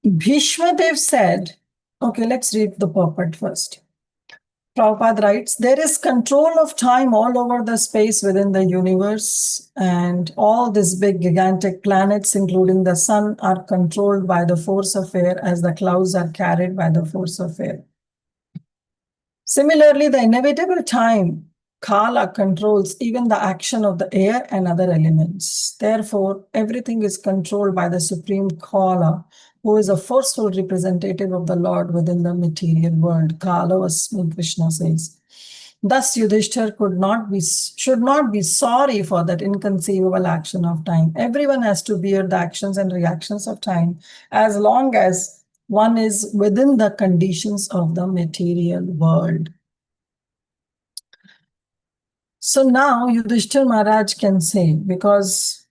Bhishma Dev said, okay, let's read the purport first. Prabhupada writes, there is control of time all over the space within the universe, and all these big gigantic planets, including the sun, are controlled by the force of air as the clouds are carried by the force of air. Similarly, the inevitable time, Kala, controls even the action of the air and other elements. Therefore, everything is controlled by the Supreme Kala, who is a forceful representative of the Lord within the material world. Kala Asmi, Krishna says. Thus, Yudhishthir should not be sorry for that inconceivable action of time. Everyone has to bear the actions and reactions of time as long as one is within the conditions of the material world. So now Yudhishthir Maharaj can say, because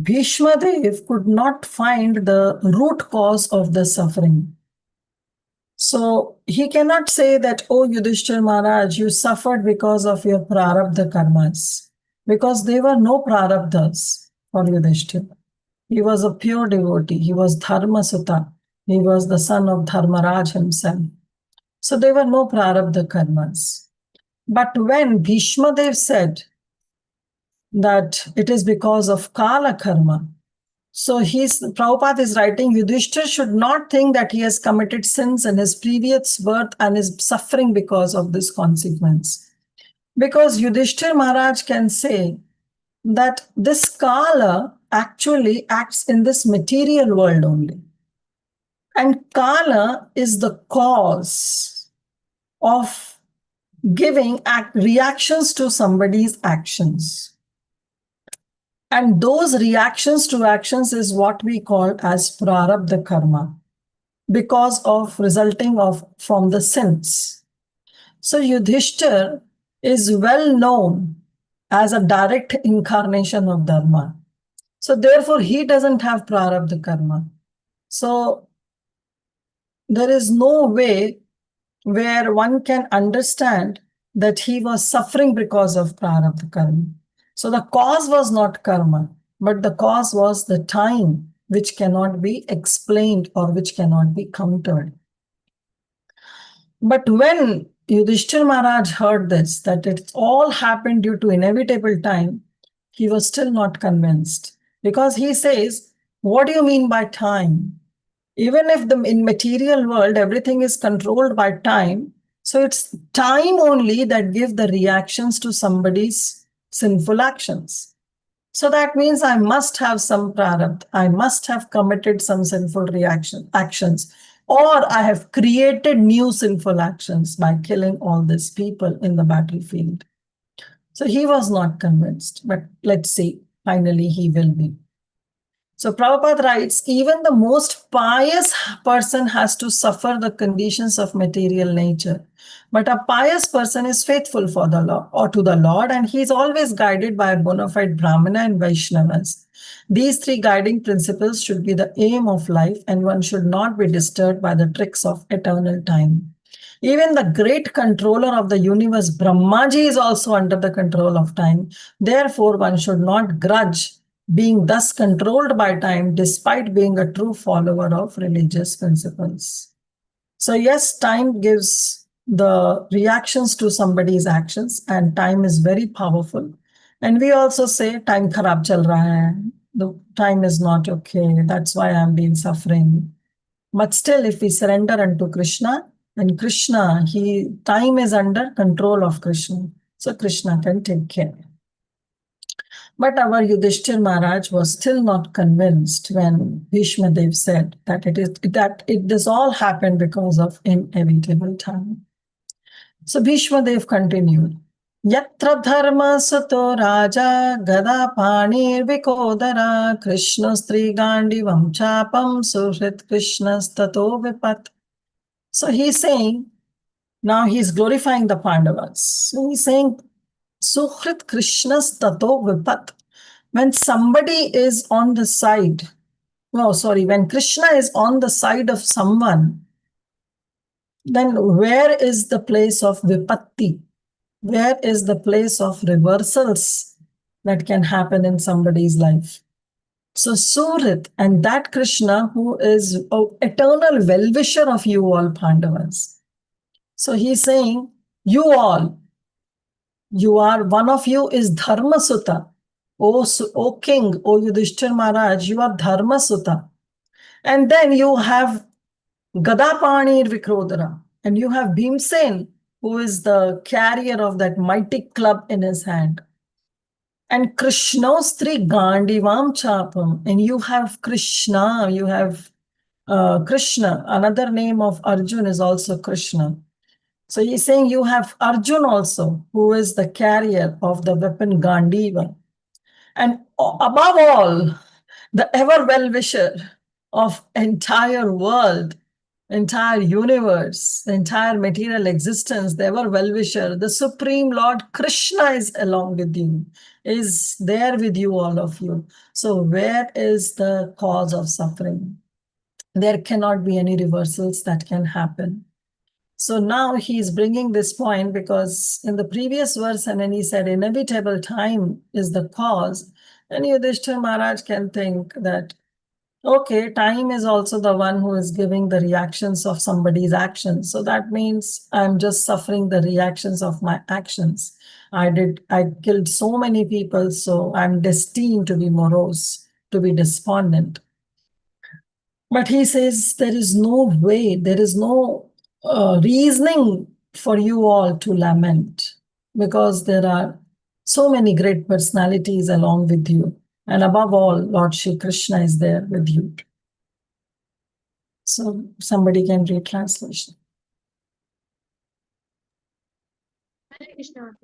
Bhishma Dev could not find the root cause of the suffering. So he cannot say that, oh Yudhishthir Maharaj, you suffered because of your prarabdha karmas. Because there were no prarabdhas for Yudhishthir. He was a pure devotee. He was Dharma Sutta. He was the son of Dharmaraj himself. So there were no prarabdha karmas. But when Bhishma Dev said that it is because of Kala karma, so Prabhupada is writing, Yudhishthir should not think that he has committed sins in his previous birth and is suffering because of this consequence. Because Yudhishthir Maharaj can say that this Kala actually acts in this material world only. And Kala is the cause of giving reactions to somebody's actions. And those reactions to actions is what we call as prarabdha karma, because of resulting from the sins. So Yudhishthir is well known as a direct incarnation of Dharma. So therefore, he doesn't have prarabdha karma. So there is no way where one can understand that he was suffering because of prarabdha karma. So the cause was not karma, but the cause was the time, which cannot be explained or which cannot be countered. But when Yudhishthir Maharaj heard this, that it all happened due to inevitable time, he was still not convinced. Because he says, what do you mean by time? Even if in material world, everything is controlled by time, so it's time only that gives the reactions to somebody's sinful actions. So that means I must have some prarabdha. I must have committed some sinful actions, or I have created new sinful actions by killing all these people in the battlefield. So he was not convinced, but let's see, finally he will be. So Prabhupada writes, even the most pious person has to suffer the conditions of material nature. But a pious person is faithful for the Lord or to the Lord, and he is always guided by a bona fide Brahmana and Vaishnavas. These three guiding principles should be the aim of life, and one should not be disturbed by the tricks of eternal time. Even the great controller of the universe, Brahmaji, is also under the control of time. Therefore, one should not grudge being thus controlled by time, despite being a true follower of religious principles. So yes, time gives the reactions to somebody's actions, and time is very powerful. And we also say, time kharab chal raha hai. The time is not okay. That's why I'm been suffering. But still, if we surrender unto Krishna, and Krishna, time is under control of Krishna. So Krishna can take care. But our Yudhishthir Maharaj was still not convinced when Bhishma Dev said that this all happened because of inevitable time. So Bhishma Dev continued, Yatra dharma sato raja gada panir vikodara Krishna stri gandivam chapam suhrit Krishna stato vipat. So he's saying, now he's glorifying the Pandavas. So he's saying, Suhrit Krishna stato vipat. When somebody is on the side, when Krishna is on the side of someone, then where is the place of vipatti? Where is the place of reversals that can happen in somebody's life? So Suhrit, and that Krishna who is eternal well-wisher of you all Pandavas. So he's saying, you all, one of you is Dharma Sutta. O King, O Yudhishthir Maharaj, you are Dharma Sutta. And then you have Gadapani Vikrodara. And you have Bhimsen, who is the carrier of that mighty club in his hand. And Krishnostri Gandivam Chapam. And you have Krishna, Krishna. Another name of Arjun is also Krishna. So he's saying you have Arjun also, who is the carrier of the weapon Gandiva. And above all, the ever well-wisher of entire world, entire universe, the entire material existence, the ever well-wisher, the Supreme Lord Krishna is along with you, is there with you, all of you. So where is the cause of suffering? There cannot be any reversals that can happen. So now he's bringing this point because in the previous verse, and when he said inevitable time is the cause, and Yudhishthir Maharaj can think that, okay, time is also the one who is giving the reactions of somebody's actions. So that means I'm just suffering the reactions of my actions. I killed so many people, so I'm destined to be morose, to be despondent. But he says there is no way, there is no reasoning for you all to lament, because there are so many great personalities along with you. And above all, Lord Shri Krishna is there with you. So somebody can read translation. Hare Krishna.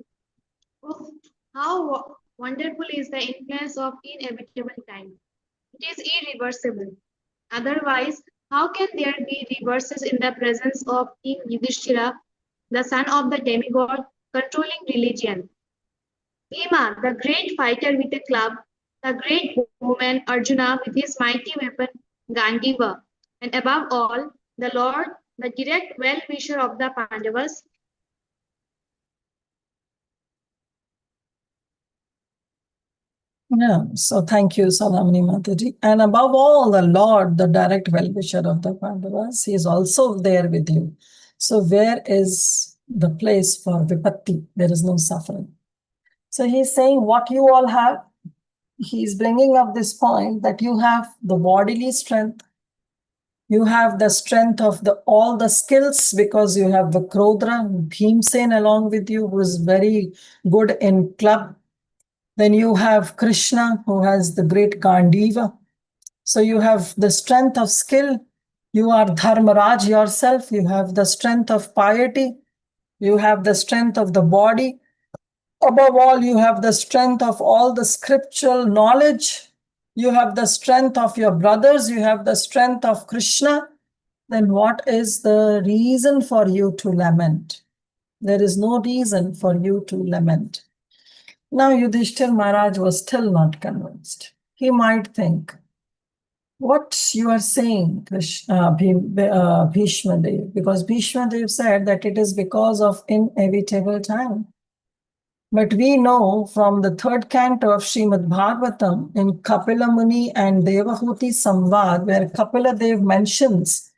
Oh, how wonderful is the influence of inevitable time. It is irreversible. Otherwise, how can there be reverses in the presence of King Yudhishthira, the son of the demigod, controlling religion? Bhima, the great fighter with a club, the great bowman Arjuna with his mighty weapon Gandiva, and above all, the Lord, the direct well-wisher of the Pandavas. Yeah, so thank you, Salamani Mataji. And above all, the Lord, the direct well-wisher of the Pandavas, he is also there with you. So where is the place for vipatti? There is no suffering. So he's saying what you all have, he's bringing up this point that you have the bodily strength, you have the strength of all the skills because you have the Krodra, Bhimsen along with you, who is very good in club. Then you have Krishna, who has the great Gandiva. So you have the strength of skill. You are Dharmaraj yourself. You have the strength of piety. You have the strength of the body. Above all, you have the strength of all the scriptural knowledge. You have the strength of your brothers. You have the strength of Krishna. Then what is the reason for you to lament? There is no reason for you to lament. Now, Yudhishthir Maharaj was still not convinced. He might think, what you are saying, Bhishma Dev, because Bhishma Dev said that it is because of inevitable time. But we know from the third canto of Srimad Bhagavatam in Kapila Muni and Devahuti Samvad, where Kapila Dev mentions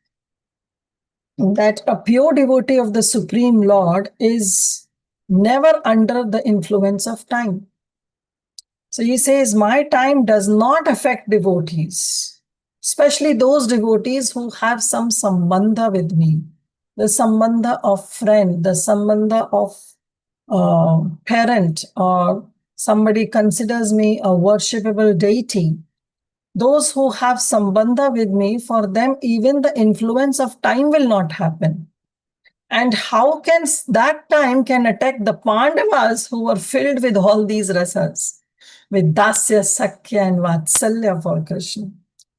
that a pure devotee of the Supreme Lord is never under the influence of time. So he says, my time does not affect devotees, especially those devotees who have some sambandha with me, the sambandha of friend, the sambandha of parent, or somebody considers me a worshipable deity. Those who have sambandha with me, for them, even the influence of time will not happen. And how can that time can attack the Pandavas who were filled with all these rasas, with Dasya, Sakya, and Vatsalya for Krishna?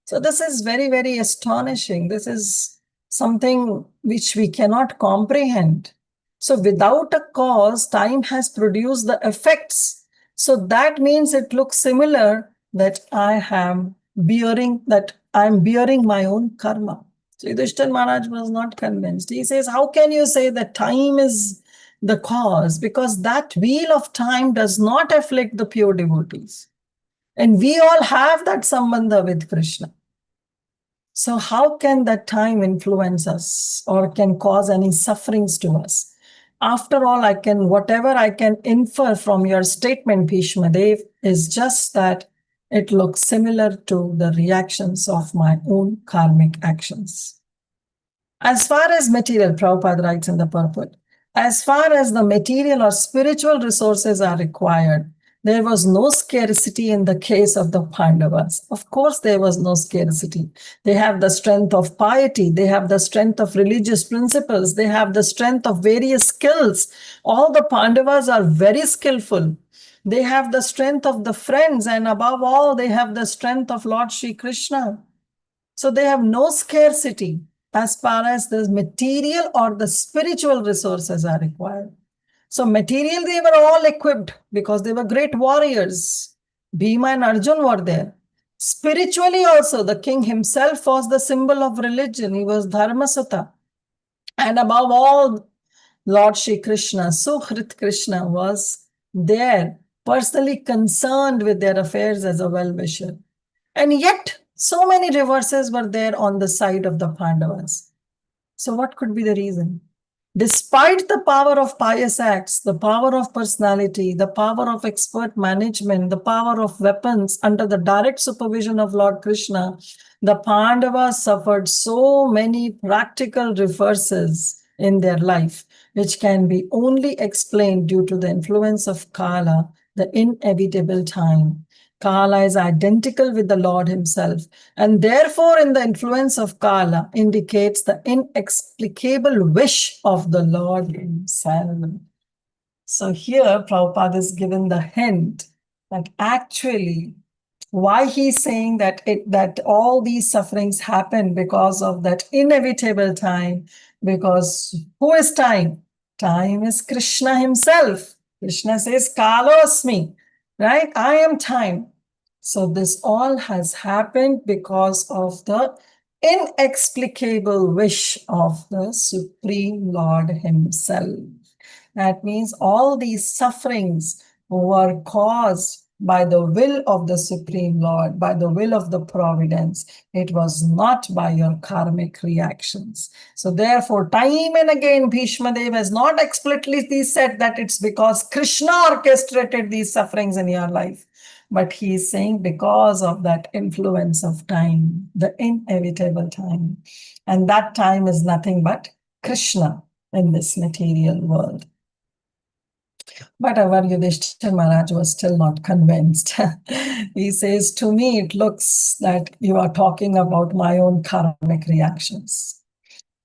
So this is very, very astonishing. This is something which we cannot comprehend. So without a cause, time has produced the effects. So that means it looks similar that I'm bearing my own karma. So Yudhishthira Maharaj was not convinced. He says, how can you say that time is the cause? Because that wheel of time does not afflict the pure devotees. And we all have that sambandha with Krishna. So how can that time influence us or can cause any sufferings to us? After all, whatever I can infer from your statement, Bhishma Dev, is just that it looks similar to the reactions of my own karmic actions. As far as material, Prabhupada writes in the purport, as far as the material or spiritual resources are required, there was no scarcity in the case of the Pandavas. Of course, there was no scarcity. They have the strength of piety. They have the strength of religious principles. They have the strength of various skills. All the Pandavas are very skillful. They have the strength of the friends. And above all, they have the strength of Lord Shri Krishna. So they have no scarcity as far as the material or the spiritual resources are required. So material, they were all equipped because they were great warriors. Bhima and Arjun were there. Spiritually also, the king himself was the symbol of religion. He was Dharmasata. And above all, Lord Shri Krishna, Suhrit Krishna, was there, personally concerned with their affairs as a well-wisher. And yet, so many reverses were there on the side of the Pandavas. So what could be the reason? Despite the power of pious acts, the power of personality, the power of expert management, the power of weapons under the direct supervision of Lord Krishna, the Pandavas suffered so many practical reverses in their life, which can be only explained due to the influence of Kala, the inevitable time. Kala is identical with the Lord himself, and therefore in the influence of Kala indicates the inexplicable wish of the Lord himself. So here Prabhupada is given the hint that actually why he's saying that that all these sufferings happen because of that inevitable time, because who is time? Time is Krishna himself. Krishna says, Kalosmi, right? I am time. So this all has happened because of the inexplicable wish of the Supreme Lord himself. That means all these sufferings were caused by the will of the Supreme Lord, by the will of the providence. It was not by your karmic reactions. So therefore, time and again, Bhishma Dev has not explicitly said that it's because Krishna orchestrated these sufferings in your life. But he is saying because of that influence of time, the inevitable time. And that time is nothing but Krishna in this material world. But our Yudhishthira Maharaj was still not convinced. He says, to me, it looks that you are talking about my own karmic reactions.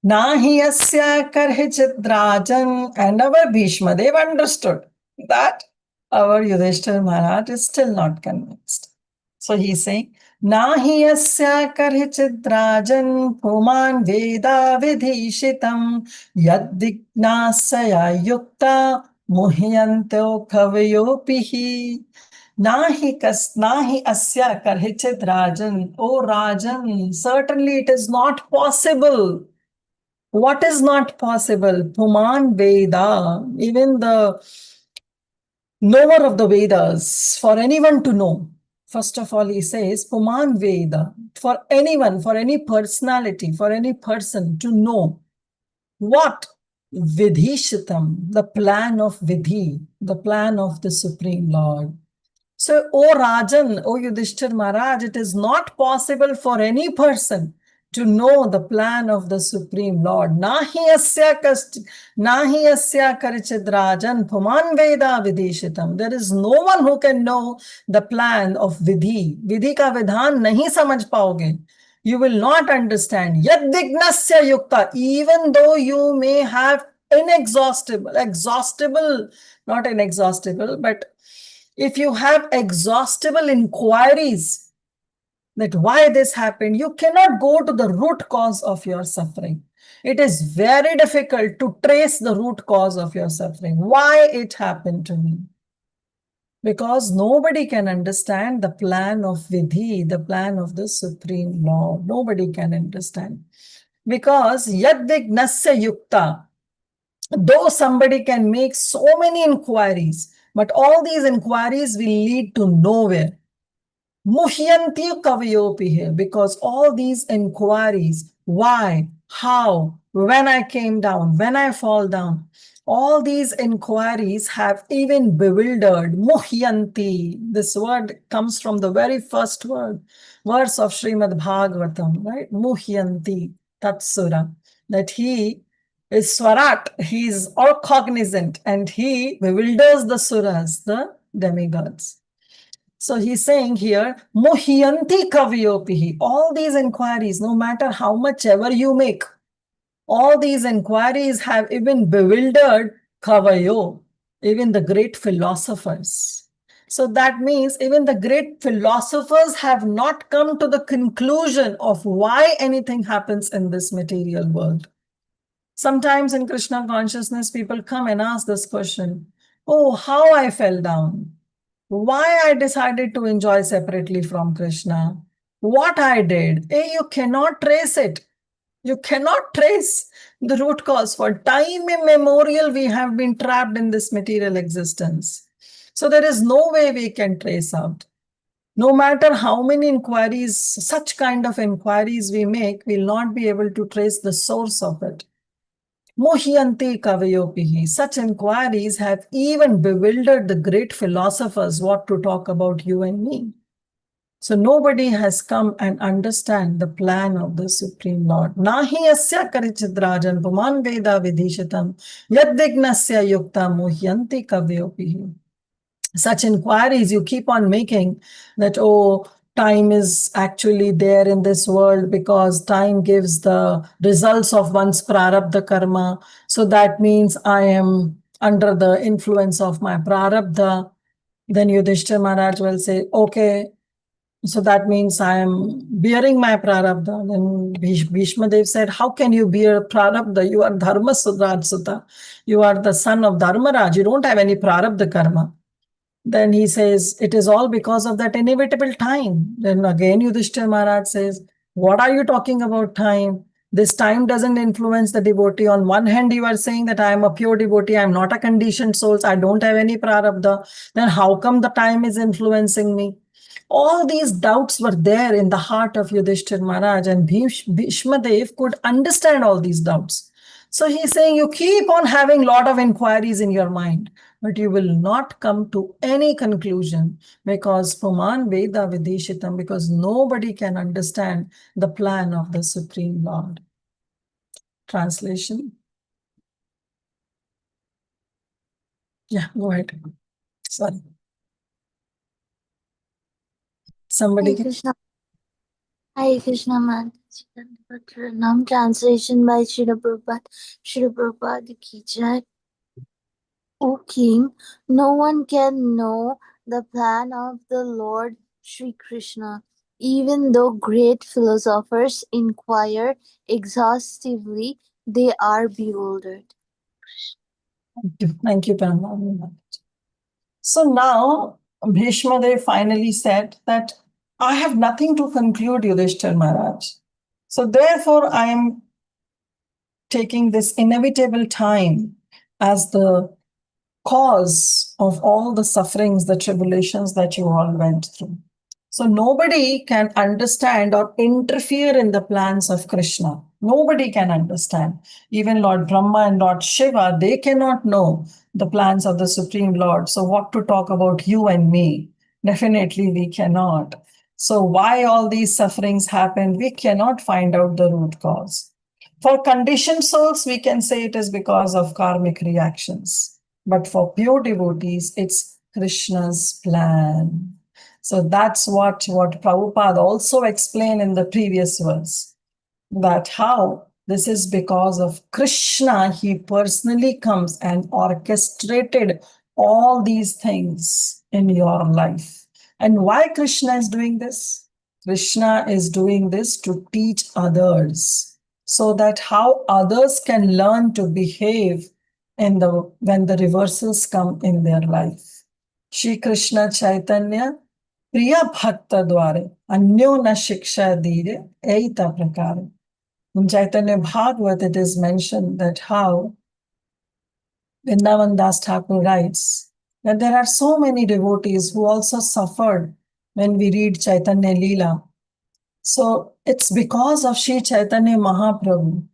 Nahi asya karhichit rajan. And our Bhishma, they've understood that our Yudhishthira Maharaj is still not convinced. So he's saying, Nahi asya karhichit rajan puman veda vidhishitam yaddignasaya yukta muhyanto kavayopihi. Nahi asya karhichit rajan. Oh Rajan, certainly it is not possible. What is not possible? Puman Veda, even the knower of the Vedas, for anyone to know. First of all, he says, Puman Veda, for anyone, for any personality, for any person to know what? Vidhishitam, the plan of Vidhi, the plan of the Supreme Lord. So, O Rajan, O Yudhishthira Maharaj, it is not possible for any person to know the plan of the Supreme Lord. Nahi asya karichid rajan puman veda vidishitam. There is no one who can know the plan of Vidhi. Vidhi ka vidhan nahi samajh paoge. You will not understand. Yaddignasya yukta. Even though you may have not inexhaustible, but if you have exhaustible inquiries that why this happened, you cannot go to the root cause of your suffering. It is very difficult to trace the root cause of your suffering. Why it happened to me? Because nobody can understand the plan of Vidhi, the plan of the Supreme Lord. Nobody can understand. Because yadvignasya yukta, though somebody can make so many inquiries, but all these inquiries will lead to nowhere. Muhyanti kavayopi, because all these inquiries, why, how, when I came down, when I fall down, all these inquiries have even bewildered. Muhyanti, this word comes from the very first verse of Srimad Bhagavatam, right? Muhyanti, Tatsura, that he is Swarat, he is all cognizant, and he bewilders the Suras, the demigods. So he's saying here, Muhyanti kavyopihi. All these inquiries, no matter how much ever you make, all these inquiries have even bewildered Kavayo, even the great philosophers. So that means even the great philosophers have not come to the conclusion of why anything happens in this material world. Sometimes in Krishna consciousness, people come and ask this question, oh, how I fell down. Why I decided to enjoy separately from Krishna, what I did, you cannot trace it. You cannot trace the root cause. For time immemorial, we have been trapped in this material existence. So there is no way we can trace out. No matter how many inquiries, such kind of inquiries we make, we'll not be able to trace the source of it. Muhyanti kavayopihi. Such inquiries have even bewildered the great philosophers what to talk about you and me. So nobody has come and understand the plan of the Supreme Lord. Nahi asya karichidrajan puman veda vidhishitam yadvignasya yukta muhyanti kavayopihi. such inquiries you keep on making that, oh, time is actually there in this world because time gives the results of one's prarabdha karma. So that means I am under the influence of my prarabdha. Then Yudhishthira Maharaj will say, okay, so that means I am bearing my prarabdha. Then Bhishma Dev said, how can you bear prarabdha? You are Dharma Sutta. You are the son of Dharmaraj. You don't have any prarabdha karma. Then he says, it is all because of that inevitable time. Then again, Yudhishthira Maharaj says, what are you talking about time? This time doesn't influence the devotee. On one hand, you are saying that I am a pure devotee. I am not a conditioned soul. I don't have any prarabdha. Then how come the time is influencing me? All these doubts were there in the heart of Yudhishthira Maharaj, and Bhishma Dev could understand all these doubts. So he's saying, you keep on having lot of inquiries in your mind, but you will not come to any conclusion because Puman Veda Videshitam, because nobody can understand the plan of the Supreme Lord. Translation. Yeah, go ahead. Sorry. Somebody. Hare Krishna Mataji. Pranam. Translation by Srila Prabhupada. Srila Prabhupada ki jai. O King, no one can know the plan of the Lord Sri Krishna, even though great philosophers inquire exhaustively, they are bewildered. Thank you, Paramahansa. So now Bhishma Dev finally said that I have nothing to conclude, Yudhishthira Maharaj. So therefore, I am taking this inevitable time as the cause of all the sufferings, the tribulations that you all went through. So nobody can understand or interfere in the plans of Krishna. Nobody can understand. Even Lord Brahma and Lord Shiva, they cannot know the plans of the Supreme Lord. So what to talk about you and me? Definitely we cannot. So why all these sufferings happened? We cannot find out the root cause. For conditioned souls, we can say it is because of karmic reactions. But for pure devotees, it's Krishna's plan. So that's what Prabhupada also explained in the previous verse, that how this is because of Krishna, he personally comes and orchestrated all these things in your life. And why Krishna is doing this? Krishna is doing this to teach others, so that how others can learn to behave when the reversals come in their life. Shri Krishna Chaitanya Priya Bhakta Dware Anyo Na Shiksha Dire Eita Prakare. In Chaitanya Bhagavat, it is mentioned that how Vrindavan Das Thakur writes that there are so many devotees who also suffered when we read Chaitanya Leela. So it's because of Shri Chaitanya Mahaprabhu.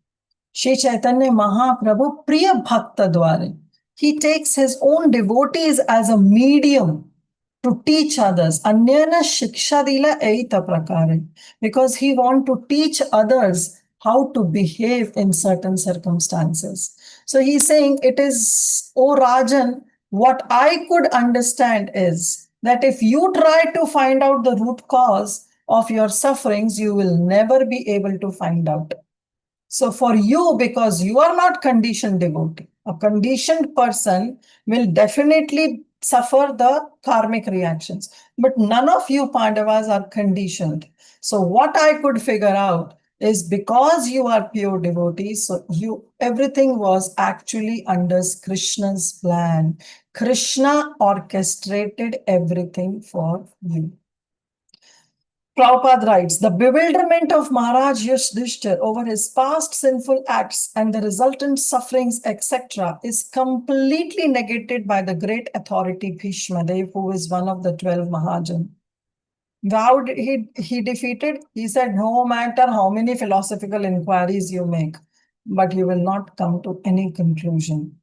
Shri Chaitanya Mahaprabhu Priya Bhakta Dware. He takes his own devotees as a medium to teach others. Anyana Shiksha Dila Eita Prakare. Because he wants to teach others how to behave in certain circumstances. So he's saying it is, O Rajan, what I could understand is that if you try to find out the root cause of your sufferings, you will never be able to find out. So for you, because you are not conditioned devotee, a conditioned person will definitely suffer the karmic reactions. But none of you Pandavas are conditioned. So what I could figure out is because you are pure devotees, so everything was actually under Krishna's plan. Krishna orchestrated everything for you. Prabhupada writes, the bewilderment of Maharaj Yudhishthira over his past sinful acts and the resultant sufferings, etc., is completely negated by the great authority Bhishma Dev, who is one of the 12 Mahajan. How did he defeated? He said, no matter how many philosophical inquiries you make, but you will not come to any conclusion.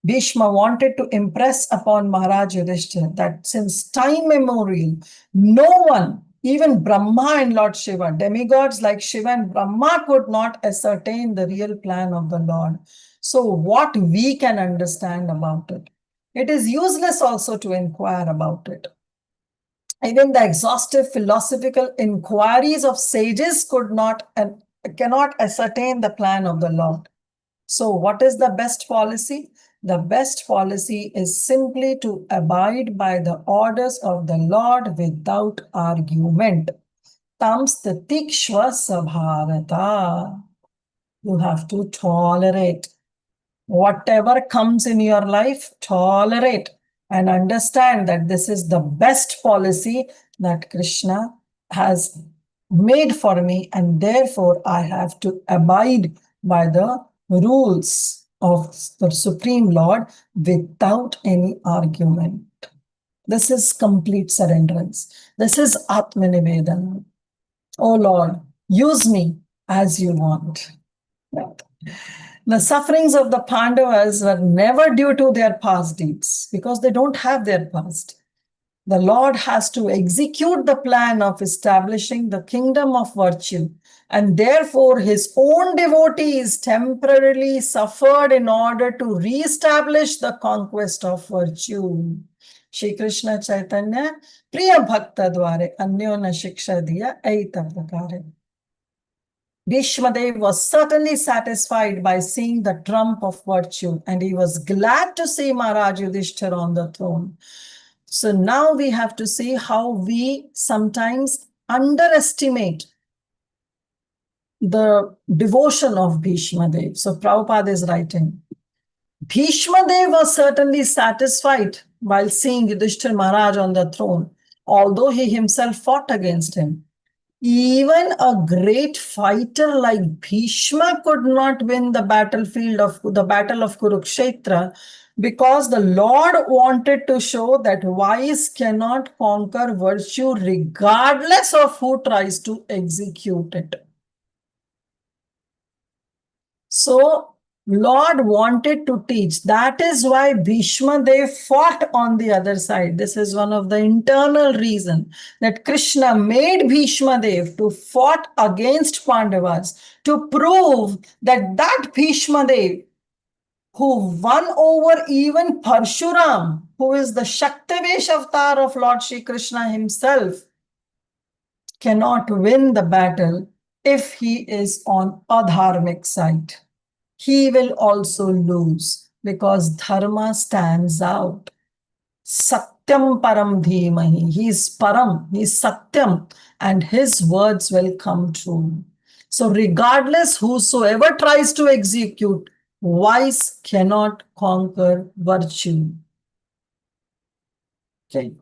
Bhishma wanted to impress upon Maharaj Yudhishthira that since time immemorial, no one, even Brahma and Lord Shiva, demigods like Shiva and Brahma, could not ascertain the real plan of the Lord. So what we can understand about it? It is useless also to inquire about it. Even the exhaustive philosophical inquiries of sages could not and cannot ascertain the plan of the Lord. So what is the best policy? The best policy is simply to abide by the orders of the Lord without argument. Tam statikshva sabharata. You have to tolerate. Whatever comes in your life, tolerate and understand that this is the best policy that Krishna has made for me, and therefore I have to abide by the rules of the Supreme Lord without any argument. This is complete surrenderance. This is Atmanivedana. Oh Lord, use me as you want. The sufferings of the Pandavas were never due to their past deeds because they don't have their past. The Lord has to execute the plan of establishing the kingdom of virtue, and therefore his own devotees temporarily suffered in order to re-establish the conquest of virtue. Shri Krishna Chaitanya Priya Bhakta Dware Anyo na Shiksha Diya Aita Prakare. Bhishmadev was certainly satisfied by seeing the trump of virtue, and he was glad to see Maharaj Yudhishthira on the throne. So now we have to see how we sometimes underestimate the devotion of Bhishmadev. So Prabhupada is writing, Bhishmadev was certainly satisfied while seeing Yudhishthira Maharaj on the throne, although he himself fought against him. Even a great fighter like Bhishma could not win the battle of Kurukshetra, because the Lord wanted to show that vice cannot conquer virtue regardless of who tries to execute it. So Lord wanted to teach. That is why Bhishma Dev fought on the other side. This is one of the internal reasons that Krishna made Bhishma Dev to fought against Pandavas to prove that Bhishma Dev, who won over even Parshuram, who is the Shaktivesh avatar of Lord Shri Krishna himself, cannot win the battle if he is on adharmic side. He will also lose because dharma stands out. Satyam param dhimahi. He is param, he is satyam, and his words will come true. So regardless, whosoever tries to execute, vice cannot conquer virtue. Okay.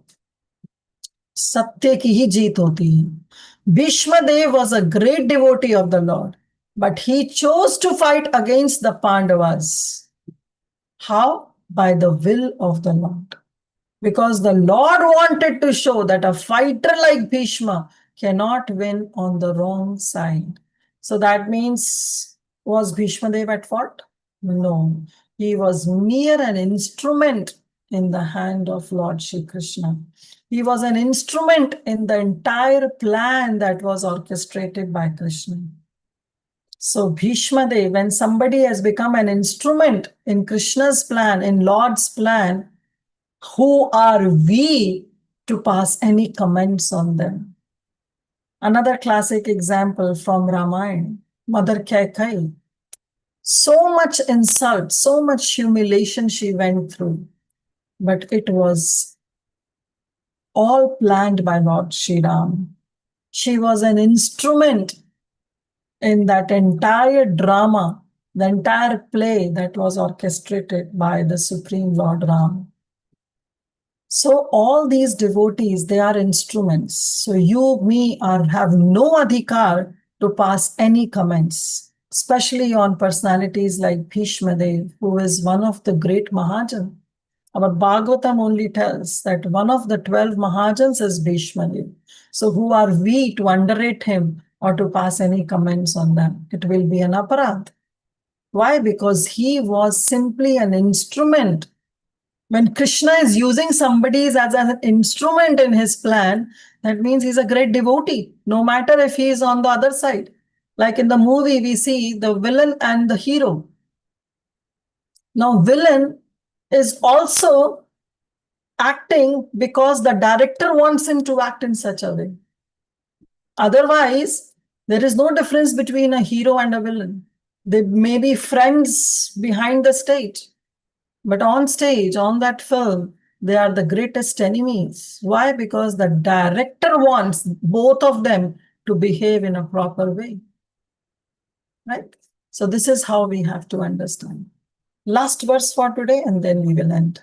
Satya ki hi jeet hoti hai. Bhishma Dev was a great devotee of the Lord, but he chose to fight against the Pandavas. How? By the will of the Lord. Because the Lord wanted to show that a fighter like Bhishma cannot win on the wrong side. So that means, was Bhishma Dev at fault? No. He was mere an instrument in the hand of Lord Shri Krishna. He was an instrument in the entire plan that was orchestrated by Krishna. So Bhishma Dev, when somebody has become an instrument in Krishna's plan, in Lord's plan, who are we to pass any comments on them? Another classic example from Ramayana, Mother Kaikai. So much insult, so much humiliation she went through, but it was all planned by Lord Shri Ram. She was an instrument in that entire drama, the entire play that was orchestrated by the Supreme Lord Ram. So all these devotees, they are instruments. So you, me, have no adhikar to pass any comments, especially on personalities like Bhishma Dev, who is one of the great Mahajans. Our Bhagavatam only tells that one of the 12 Mahajans is Bhishma Dev. So who are we to underrate him or to pass any comments on them? It will be an aparadh. Why? Because he was simply an instrument. When Krishna is using somebody as an instrument in his plan, that means he's a great devotee, no matter if he is on the other side. Like in the movie, we see the villain and the hero. Now, villain is also acting because the director wants him to act in such a way. Otherwise, there is no difference between a hero and a villain. They may be friends behind the stage, but on stage, on that film, they are the greatest enemies. Why? Because the director wants both of them to behave in a proper way. Right? So this is how we have to understand. Last verse for today, and then we will end.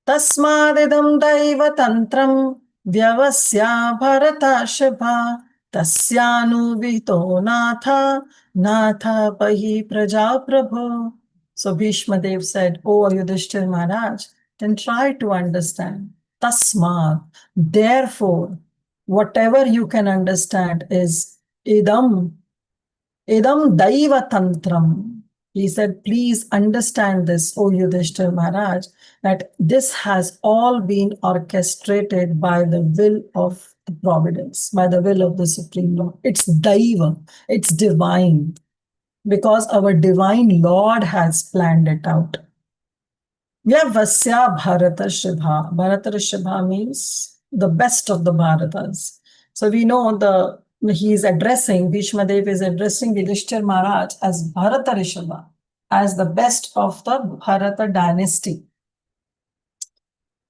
Tasmadidam daiva tantram vyavasya bharatashabha tasyanu natha natha pahi praja prabhu. So Bhishma Dev said, "O Yudhishthir Maharaj, then try to understand. Tasmad, therefore, whatever you can understand is idam daiva tantram." He said, please understand this, O Yudhishthir Maharaj, that this has all been orchestrated by the will of the providence, by the will of the Supreme Lord. It's daiva, it's divine, because our divine Lord has planned it out. Vyavasya Bharatashribha. Bharatashribha means the best of the Bharatas. So we know he is addressing, Bhishma Dev is addressing Yudhishthir Maharaj as Bharatarishbha, as the best of the Bharata dynasty.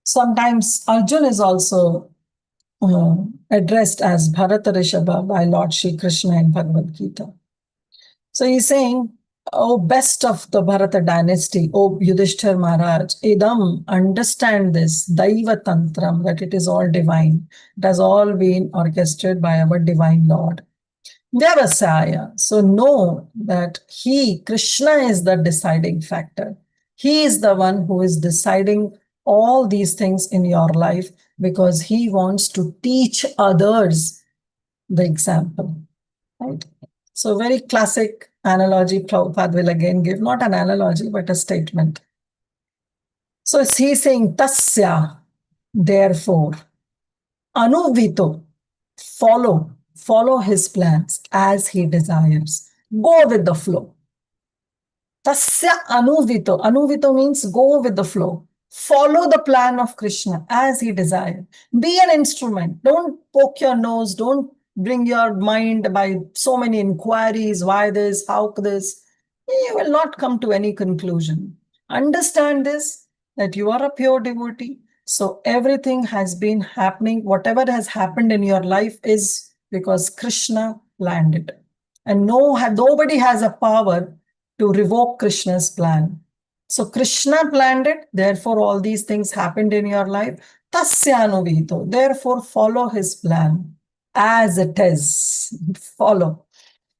Sometimes Arjun is also addressed as Bharatarishbha by Lord Shri Krishna in Bhagavad Gita. So he's saying, O best of the Bharata dynasty, O Yudhishthir Maharaj, idam, understand this, daiva tantram, that it is all divine. It has all been orchestrated by our divine Lord. Vyavasaya, so know that he, Krishna, is the deciding factor. He is the one who is deciding all these things in your life because he wants to teach others the example. Right? So very classic analogy Prabhupada will again give, not an analogy, but a statement. So he's saying, tasya, therefore, anuvito, follow his plans as he desires. Go with the flow. Tasya anuvito. Anuvito means go with the flow. Follow the plan of Krishna as he desired. Be an instrument. Don't poke your nose. Don't bring your mind by so many inquiries. Why this? How this? You will not come to any conclusion. Understand this, that you are a pure devotee. So everything has been happening. Whatever has happened in your life is because Krishna planned it. And nobody has a power to revoke Krishna's plan. So Krishna planned it, therefore all these things happened in your life. Tasyanuvito, therefore follow his plan as it is. Follow.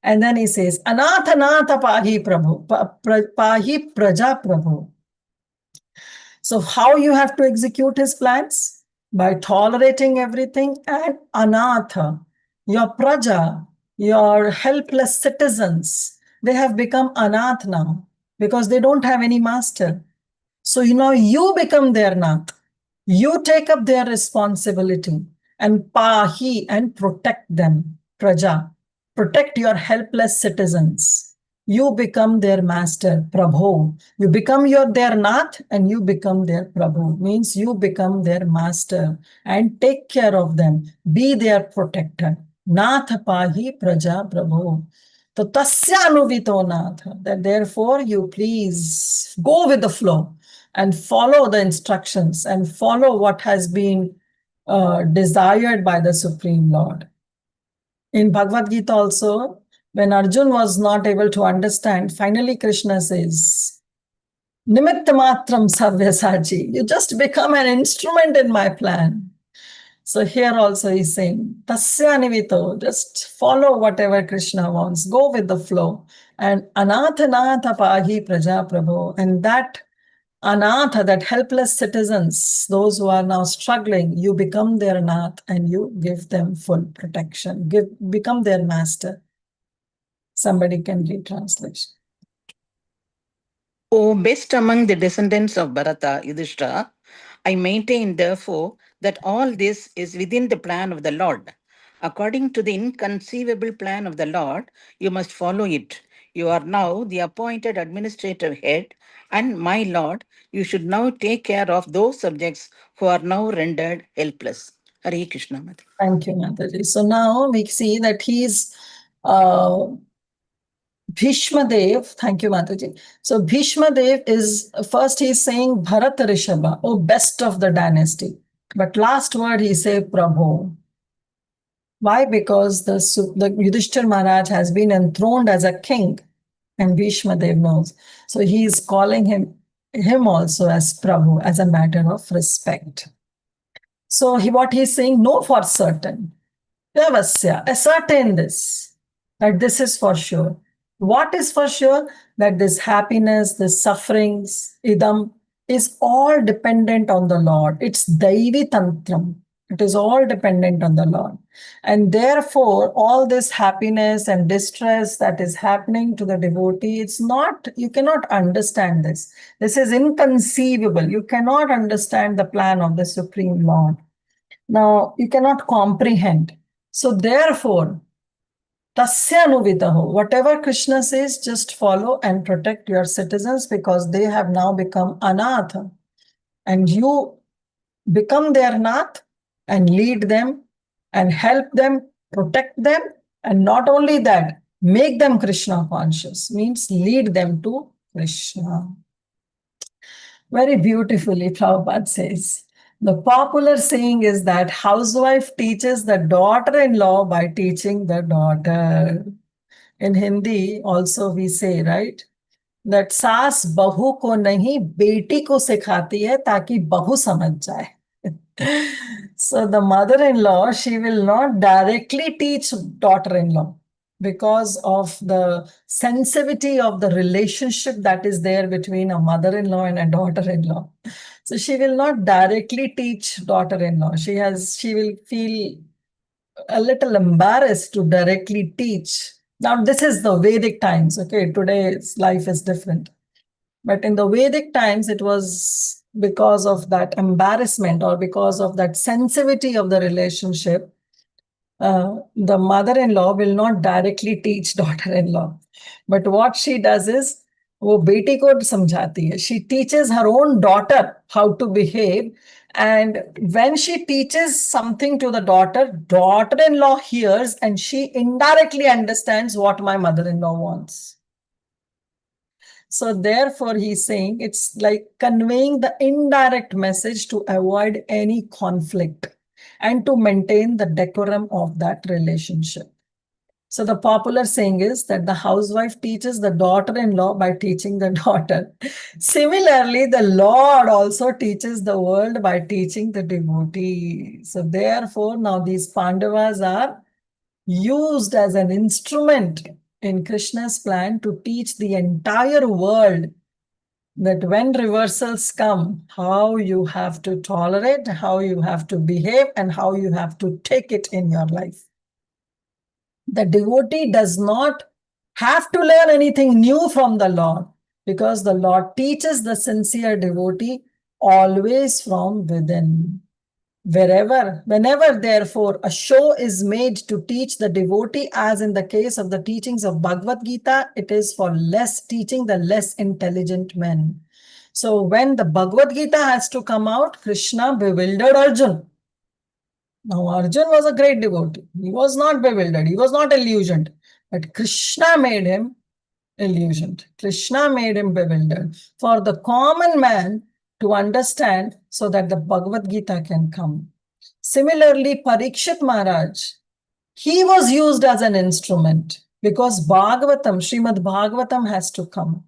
And then he says, Anatha pahi prabhu, pahi praja prabhu. So how you have to execute his plans? By tolerating everything, and anatha, your praja, your helpless citizens, they have become anath now because they don't have any master. So you become their nath. You take up their responsibility and pahi and protect them, praja. Protect your helpless citizens. You become their master, Prabhu. You become their nath and you become their Prabhu. Means you become their master and take care of them. Be their protector. Nath pahi praja Prabhu. So tasyanuvito nath. That therefore you please go with the flow and follow the instructions and follow what has been desired by the Supreme Lord. In Bhagavad Gita also, when Arjun was not able to understand, finally Krishna says, Nimitta matram savyasaji, you just become an instrument in my plan. So here also he's saying, Tasya nivito, just follow whatever Krishna wants, go with the flow. And anatha pahi praja prabhu, and that anatha, that helpless citizens, those who are now struggling, you become their nath and you give them full protection, become their master. Somebody can read translation. O best among the descendants of Bharata, Yudhishthira, I maintain, therefore, that all this is within the plan of the Lord. According to the inconceivable plan of the Lord, you must follow it. You are now the appointed administrative head, and my lord, you should now take care of those subjects who are now rendered helpless. Hare Krishna, Mataji. Thank you, Mataji. So now we see that he's Bhishma Dev. Thank you, Mataji. So Bhishma Dev is, first he's saying Bharat Rishabha, oh best of the dynasty. But last word he say Prabhu. Why? Because the Yudhishthir Maharaj has been enthroned as a king, and Bhishma Dev knows. So he is calling him also as Prabhu, as a matter of respect. So what he's saying, know for certain, Yavasya, ascertain this, that this is for sure. What is for sure? That this happiness, this sufferings, idam, is all dependent on the Lord. It's Daivi Tantram. It is all dependent on the Lord. And therefore, all this happiness and distress that is happening to the devotee, it's not, you cannot understand this. This is inconceivable. You cannot understand the plan of the Supreme Lord. Now, you cannot comprehend. So therefore, tasya anuvitaho, whatever Krishna says, just follow and protect your citizens, because they have now become anatha. And you become their nath and lead them and help them, protect them. And not only that, make them Krishna conscious, means lead them to Krishna. Very beautifully, Prabhupada says. The popular saying is that housewife teaches the daughter-in-law by teaching the daughter. In Hindi, also we say, right, that सास बहू को नहीं बेटी को सिखाती है ताकि बहू समझ जाए. So the mother-in-law, she will not directly teach daughter-in-law because of the sensitivity of the relationship that is there between a mother-in-law and a daughter-in-law. So she will not directly teach daughter-in-law. She will feel a little embarrassed to directly teach. Now, this is the Vedic times, okay? Today's life is different. But in the Vedic times, it was because of that embarrassment or because of that sensitivity of the relationship. The mother-in-law will not directly teach daughter-in-law. But what she does is, वो बेटी को समझाती है. She teaches her own daughter how to behave. And when she teaches something to the daughter-in-law hears, and she indirectly understands what my mother-in-law wants. So therefore, he's saying it's like conveying the indirect message to avoid any conflict and to maintain the decorum of that relationship. So the popular saying is that the housewife teaches the daughter-in-law by teaching the daughter. Similarly, the Lord also teaches the world by teaching the devotee. So therefore, now these Pandavas are used as an instrument in Krishna's plan to teach the entire world that when reversals come, how you have to tolerate, how you have to behave, and how you have to take it in your life. The devotee does not have to learn anything new from the Lord, because the Lord teaches the sincere devotee always from within. Whenever, therefore, a show is made to teach the devotee, as in the case of the teachings of Bhagavad Gita, it is for teaching the less intelligent men. So when the Bhagavad Gita has to come out, Krishna bewildered Arjun. Now Arjun was a great devotee. He was not bewildered. He was not illusioned. But Krishna made him illusioned. Krishna made him bewildered. For the common man to understand, so that the Bhagavad Gita can come. Similarly, Parikshit Maharaj, he was used as an instrument because Bhagavatam, Srimad Bhagavatam has to come,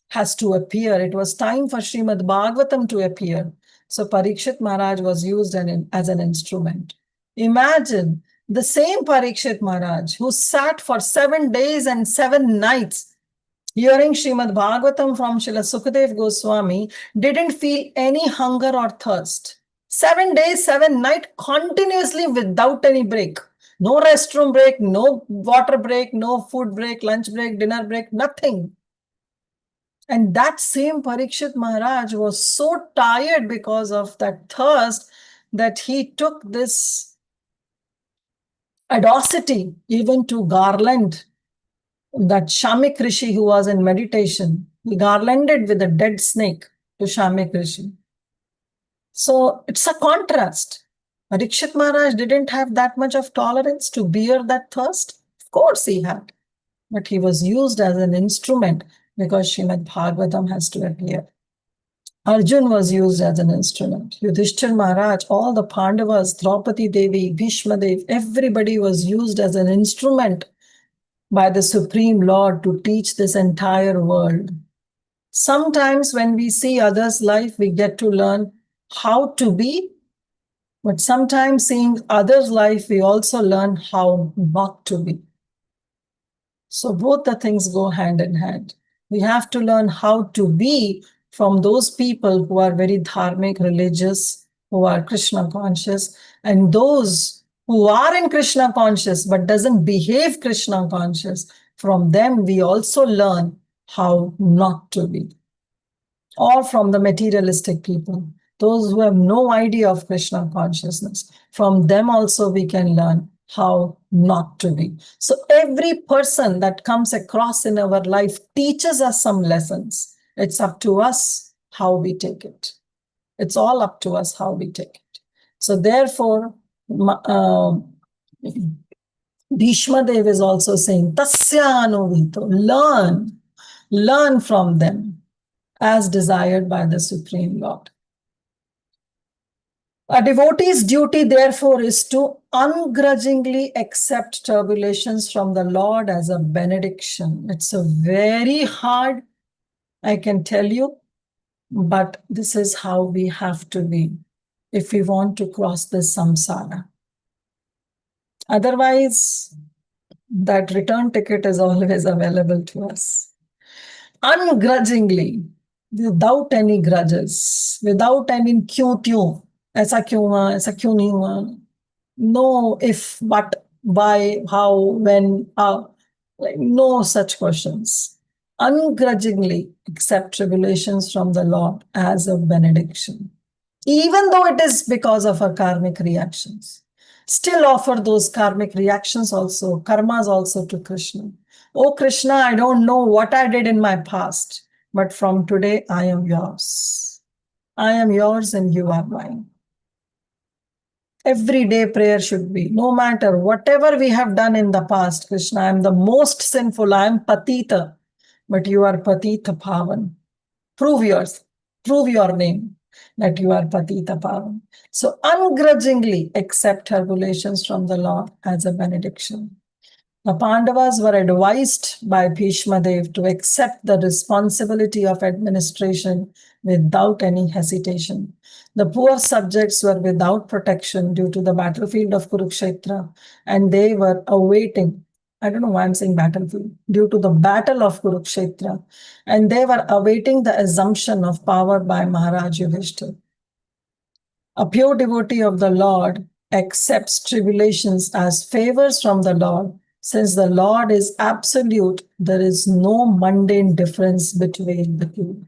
has to appear. It was time for Srimad Bhagavatam to appear. So Parikshit Maharaj was used as an instrument. Imagine the same Parikshit Maharaj who sat for 7 days and 7 nights hearing Srimad Bhagavatam from Srila Sukadev Goswami, didn't feel any hunger or thirst. 7 days, 7 nights continuously without any break. No restroom break, no water break, no food break, lunch break, dinner break, nothing. And that same Parikshit Maharaj was so tired because of that thirst that he took this audacity even to garland that Shamik Rishi who was in meditation, he garlanded with a dead snake to Shamik Rishi. So it's a contrast. Parikshit Maharaj didn't have that much of tolerance to bear that thirst. Of course he had. But he was used as an instrument because Srimad Bhagavatam has to appear. Arjun was used as an instrument. Yudhishthir Maharaj, all the Pandavas, Draupadi Devi, Bhishma Dev, everybody was used as an instrument by the Supreme Lord to teach this entire world. Sometimes when we see others' life, we get to learn how to be, but sometimes seeing others' life, we also learn how not to be. So both the things go hand in hand. We have to learn how to be from those people who are very dharmic, religious, who are Krishna conscious, and those who are in Krishna conscious but doesn't behave Krishna conscious. From them, we also learn how not to be. Or from the materialistic people, those who have no idea of Krishna consciousness. From them also we can learn how not to be. So every person that comes across in our life teaches us some lessons. It's up to us how we take it. It's all up to us how we take it. So therefore, Bhishma Dev is also saying, Tasya anuvito, learn from them as desired by the Supreme Lord. A devotee's duty, therefore, is to ungrudgingly accept tribulations from the Lord as a benediction. It's a very hard, I can tell you, but this is how we have to be if we want to cross this samsara. Otherwise, that return ticket is always available to us. Ungrudgingly, without any grudges, without any kyun, aisa kyun hua, aisa kyun nahi hua. No if, but, why, how, when, how. Like, no such questions. Ungrudgingly accept tribulations from the Lord as a benediction. Even though it is because of our karmic reactions. Still offer those karmic reactions also, karmas also to Krishna. Oh Krishna, I don't know what I did in my past, but from today I am yours. I am yours and you are mine. Everyday prayer should be, no matter whatever we have done in the past, Krishna, I am the most sinful, I am Patita, but you are Patita Pavan. Prove your name that you are Patita Pavan. So ungrudgingly accept tribulations from the Lord as a benediction. The Pandavas were advised by Bhishma Dev to accept the responsibility of administration without any hesitation. The poor subjects were without protection due to the battlefield of Kurukshetra, and they were awaiting, I don't know why I'm saying battlefield, due to the battle of Kurukshetra, and they were awaiting the assumption of power by Maharaj Yudhishthira. A pure devotee of the Lord accepts tribulations as favors from the Lord. Since the Lord is absolute, there is no mundane difference between the two.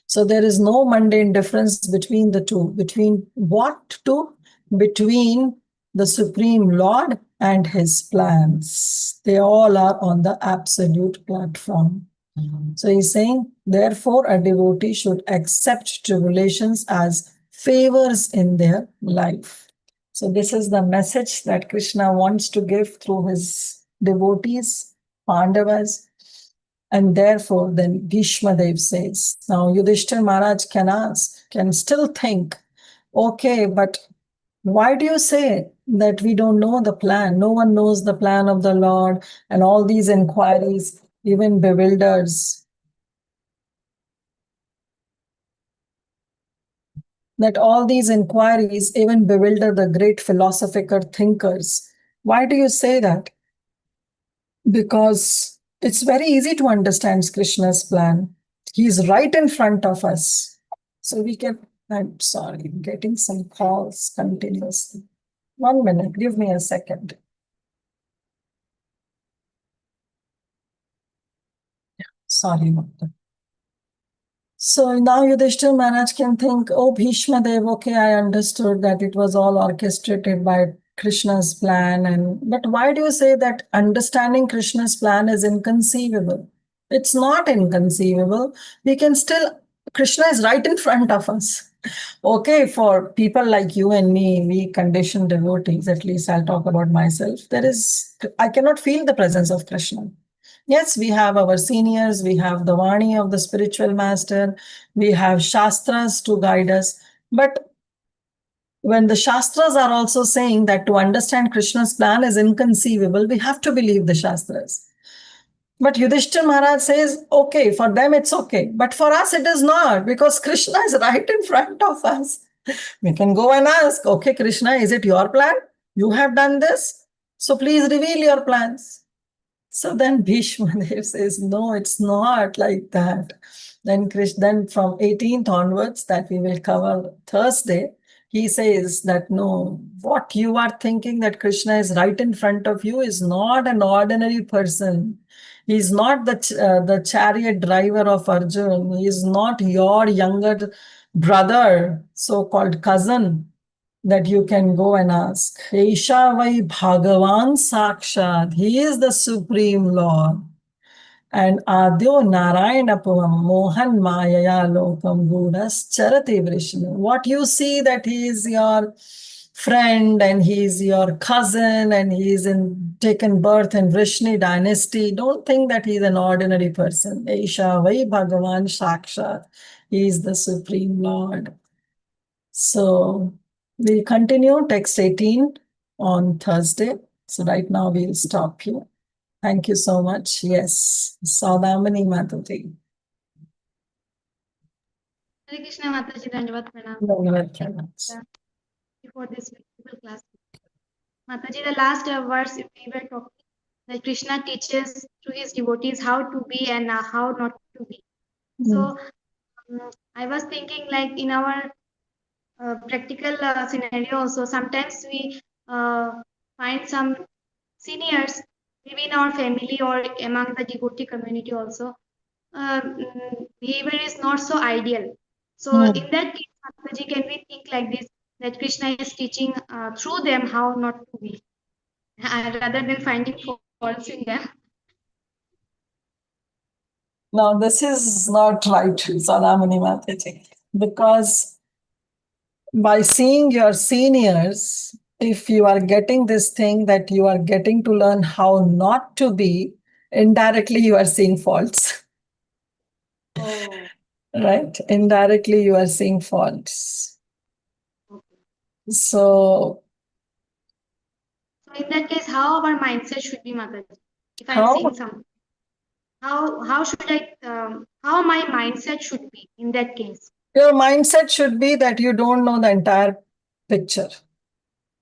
So there is no mundane difference between the two. Between what two? Between the Supreme Lord and his plans. They all are on the absolute platform. So he's saying, therefore, a devotee should accept tribulations as favors in their life. So this is the message that Krishna wants to give through his devotees, Pandavas. And therefore, then Bhishma Dev says, now Yudhishthir Maharaj can still think, okay, but why do you say that we don't know the plan? No one knows the plan of the Lord, and all these inquiries even bewilders. That all these inquiries even bewilder the great philosophical thinkers. Why do you say that? Because it's very easy to understand Krishna's plan. He's right in front of us. So we can, I'm sorry, I'm getting some calls continuously. 1 minute, give me a second. Sorry about that. So now Yudhishthira Maharaj can think, oh, Bhishma Dev, okay, I understood that it was all orchestrated by Krishna's plan. But why do you say that understanding Krishna's plan is inconceivable? It's not inconceivable. We can still, Krishna is right in front of us. Okay, for people like you and me, we conditioned devotees, at least I'll talk about myself, I cannot feel the presence of Krishna. Yes, we have our seniors, we have the Vani of the spiritual master, we have Shastras to guide us. But when the Shastras are also saying that to understand Krishna's plan is inconceivable, we have to believe the Shastras. But Yudhishthir Maharaj says, okay, for them it's okay. But for us it is not, because Krishna is right in front of us. We can go and ask, okay, Krishna, is it your plan? You have done this. So please reveal your plans. So then Bhishma Dev says, no, it's not like that. Then from 18th onwards, that we will cover Thursday, he says that no, what you are thinking that Krishna is right in front of you is not an ordinary person. He is not the chariot driver of Arjun. He is not your younger brother, so-called cousin, that you can go and ask. Esha vai Bhagavan Sakshat. He is the Supreme Lord. And Adyo Narayana Puvam Mohan Mayaya Lokam Buddhas Charati Vrishnu. What you see that he is your friend and he is your cousin and he is taken birth in Vrishni dynasty, don't think that he is an ordinary person. Esha vai Bhagavan Sakshat. He is the Supreme Lord. So we'll continue text 18 on Thursday. So right now we'll stop here. Thank you so much. Yes, Saudamani Mataji. Hare Krishna Mataji, Dandavat Pranam. Before this beautiful class. Mataji, the last verse we were talking, that Krishna teaches to his devotees how to be and how not to be. So I was thinking, like in our practical scenario also, sometimes we find some seniors, maybe in our family or among the devotee community also, behavior is not so ideal. So in that case, Mataji, can we think like this, that Krishna is teaching through them how not to be, rather than finding faults in them? Now, this is not right, Saudamani Mataji, because by seeing your seniors, if you are getting this thing that you are getting to learn how not to be, indirectly you are seeing faults. Oh. Right? Indirectly you are seeing faults. So in that case, how our mindset should be, Mataji? If I'm seeing something, how should I, how my mindset should be in that case? Your mindset should be that you don't know the entire picture.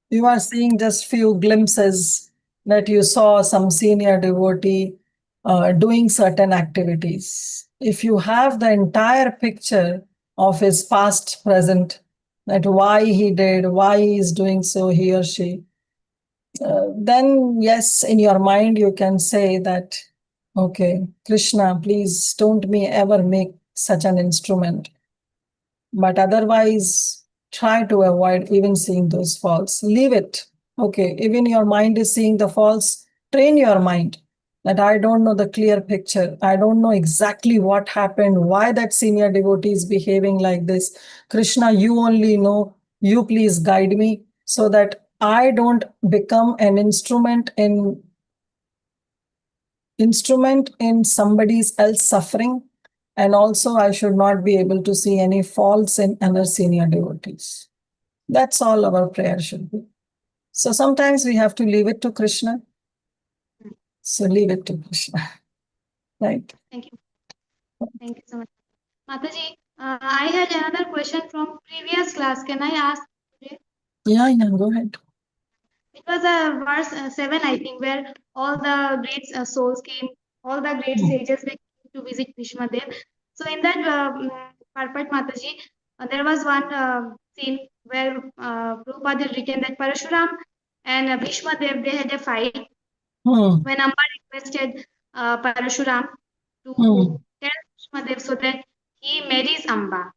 You are seeing just few glimpses that you saw some senior devotee doing certain activities. If you have the entire picture of his past, present, that why he did, why he is doing so, he or she, then yes, in your mind you can say that, okay, Krishna, please don't ever make such an instrument. But otherwise, try to avoid even seeing those faults. Leave it. Okay, even your mind is seeing the faults, train your mind that I don't know the clear picture. I don't know exactly what happened, why that senior devotee is behaving like this. Krishna, you only know. You please guide me so that I don't become an instrument in somebody else's suffering. And also, I should not be able to see any faults in other senior devotees. That's all our prayer should be. So sometimes we have to leave it to Krishna. So leave it to Krishna. Right. Thank you. Thank you so much. Mataji, I had another question from previous class. Can I ask today? Yeah, go ahead. It was a verse 7, I think, where all the great souls came, all the great sages came to visit Bhishma Dev. So in that purport, Mataji, there was one scene where Prabhupada had written that Parashuram and Bhishma Dev, they had a fight. When Amba requested Parashuram to tell Bhishma Dev so that he marries Amba,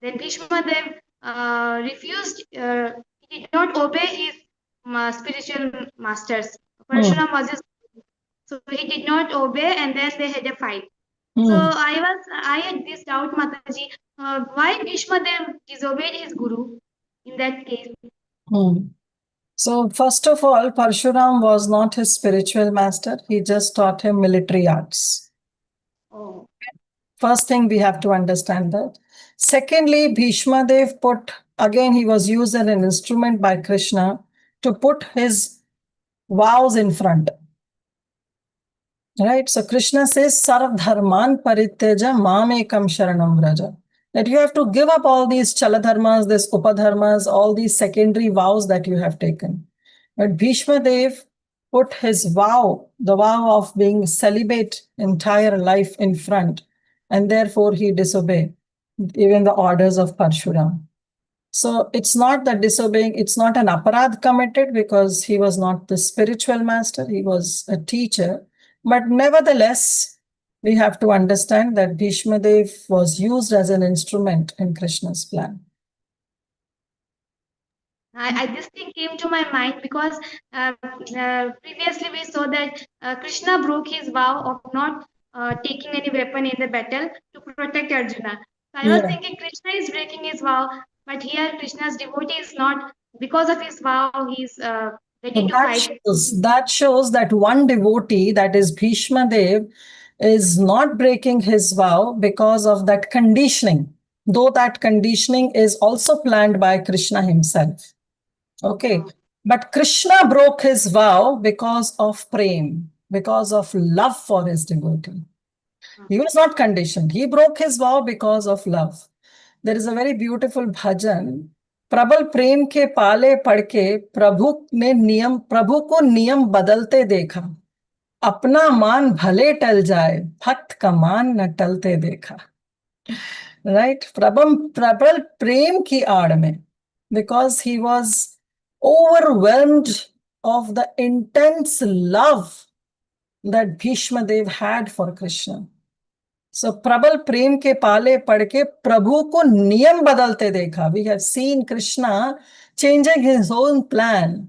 then Bhishma Dev refused, he did not obey his spiritual masters. Parshuram was his guru. So he did not obey, and then they had a fight. So I had this doubt, Mataji, why Bhishma Dev disobeyed his guru in that case? So first of all, Parshuram was not his spiritual master. He just taught him military arts. Oh. First thing we have to understand that. Secondly, Bhishma Dev again, he was used as an instrument by Krishna to put his vows in front. Right? So Krishna says, Sarv dharman parityaja mamekam sharanam vraja. That you have to give up all these chaladharmas, this upadharmas, all these secondary vows that you have taken. But Bhishma Dev put his vow, the vow of being celibate entire life in front, and therefore he disobeyed even the orders of Parshuram. So it's not that disobeying, it's not an aparadh committed because he was not the spiritual master, he was a teacher. But nevertheless, we have to understand that Bhishma Dev was used as an instrument in Krishna's plan. This thing came to my mind because previously we saw that Krishna broke his vow of not taking any weapon in the battle to protect Arjuna. So I was thinking Krishna is breaking his vow, but here Krishna's devotee is not, because of his vow, he's ready to fight. That shows that one devotee, that is Bhishma Dev, is not breaking his vow because of that conditioning, though that conditioning is also planned by Krishna himself. Okay, but Krishna broke his vow because of prem, because of love for his devotee. He was not conditioned. He broke his vow because of love. There is a very beautiful bhajan. प्रबल प्रेम के पाले पड़ के प्रभु को नियम बदलते देखा, अपना मान भले टल जाए, भक्त का मान न टलते देखा. Right? प्रबल प्रेम की आड़ में, because he was overwhelmed of the intense love that Bhishma Dev had for Krishna. So प्रबल प्रेम के पाले पड़ के प्रभु को नियम बदलते देखा. We have seen Krishna changing his own plan.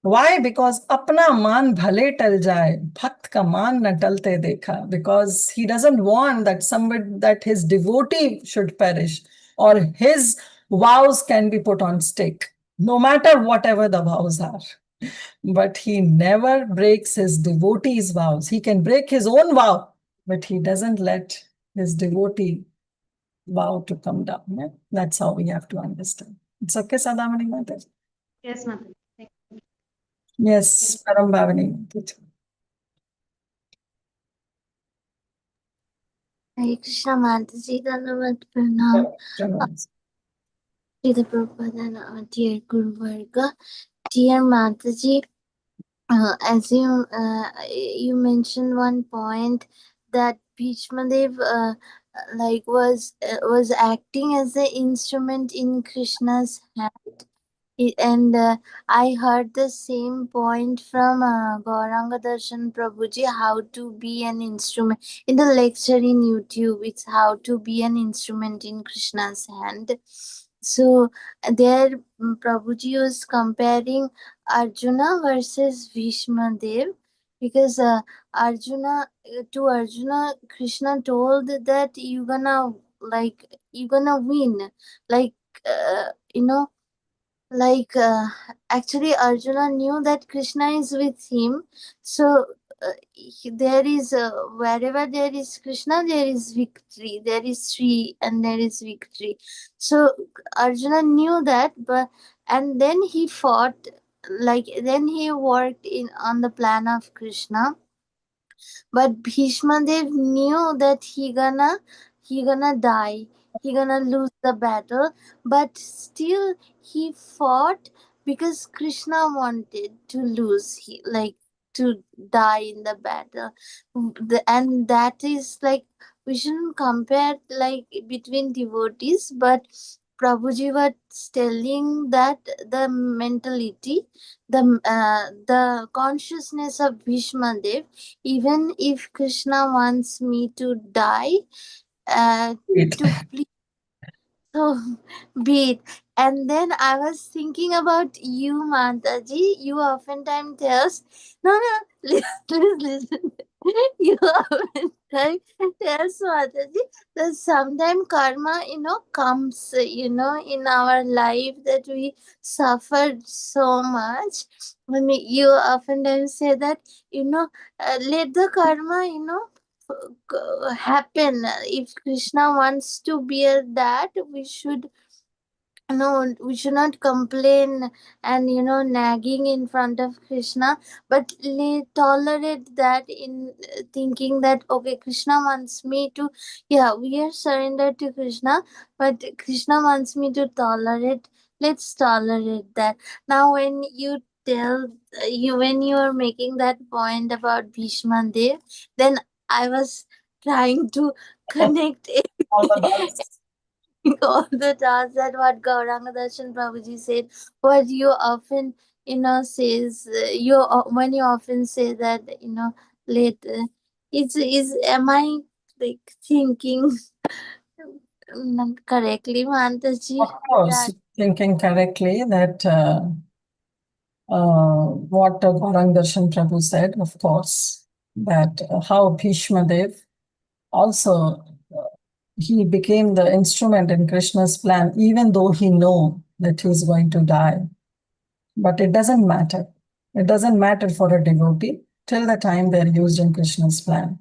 Why? Because अपना मान भले टल जाए, भक्त का मान न टलते देखा. Because he doesn't want that his devotee should perish or his vows can be put on stake, no matter whatever the vows are. But he never breaks his devotee's vows. He can break his own vow, but he doesn't let his devotee vow to come down. Yeah? That's how we have to understand. It's okay, Sadamani Mataji? Yes, Mataji. Yes, Param Bhavani. Hare Krishna Mataji, Dhanavat Pranam. Srila Prabhupada, dear Guru Varga, dear Mataji, as you mentioned one point that Bhishma Dev was acting as the instrument in Krishna's hand. And I heard the same point from Gauranga Darshan Prabhuji, how to be an instrument. In the lecture in YouTube, it's how to be an instrument in Krishna's hand. So there Prabhuji was comparing Arjuna versus Bhishma Dev, because Arjuna, Krishna told that you're gonna win, actually Arjuna knew that Krishna is with him. So there is wherever there is Krishna, there is victory, there is Sri, and there is victory. So Arjuna knew that, and then he fought, then he worked on the plan of Krishna. But Bhishma Dev knew that he gonna die, he gonna lose the battle, but still he fought because Krishna wanted to lose, to die in the battle. And that is we shouldn't compare between devotees, but Prabhuji was telling that the mentality, the consciousness of Bhishma Dev, even if Krishna wants me to die, to please. So be it. And then I was thinking about you, Mataji. You oftentimes tell us, no, please listen. You oftentimes tell us, Mataji, that sometimes karma, comes, in our life that we suffered so much. You oftentimes say that, let the karma, happen. If Krishna wants to bear that, we should not complain and nagging in front of Krishna, but tolerate that in thinking that okay, Krishna wants me to, yeah, we are surrendered to Krishna, but Krishna wants me to tolerate. Let's tolerate that. Now when you tell when you are making that point about Bhishma Dev, then I was trying to connect it All the dots. all the tasks that what Gauranga Darshan Prabhuji said, what you often, says, when you often say that, later, am I like thinking correctly, Mantaji? Of course, thinking correctly that what Gaurang Darshan Prabhu said, of course, that how Bhishma Dev also he became the instrument in Krishna's plan, even though he know that he is going to die. But it doesn't matter. It doesn't matter for a devotee till the time they're used in Krishna's plan.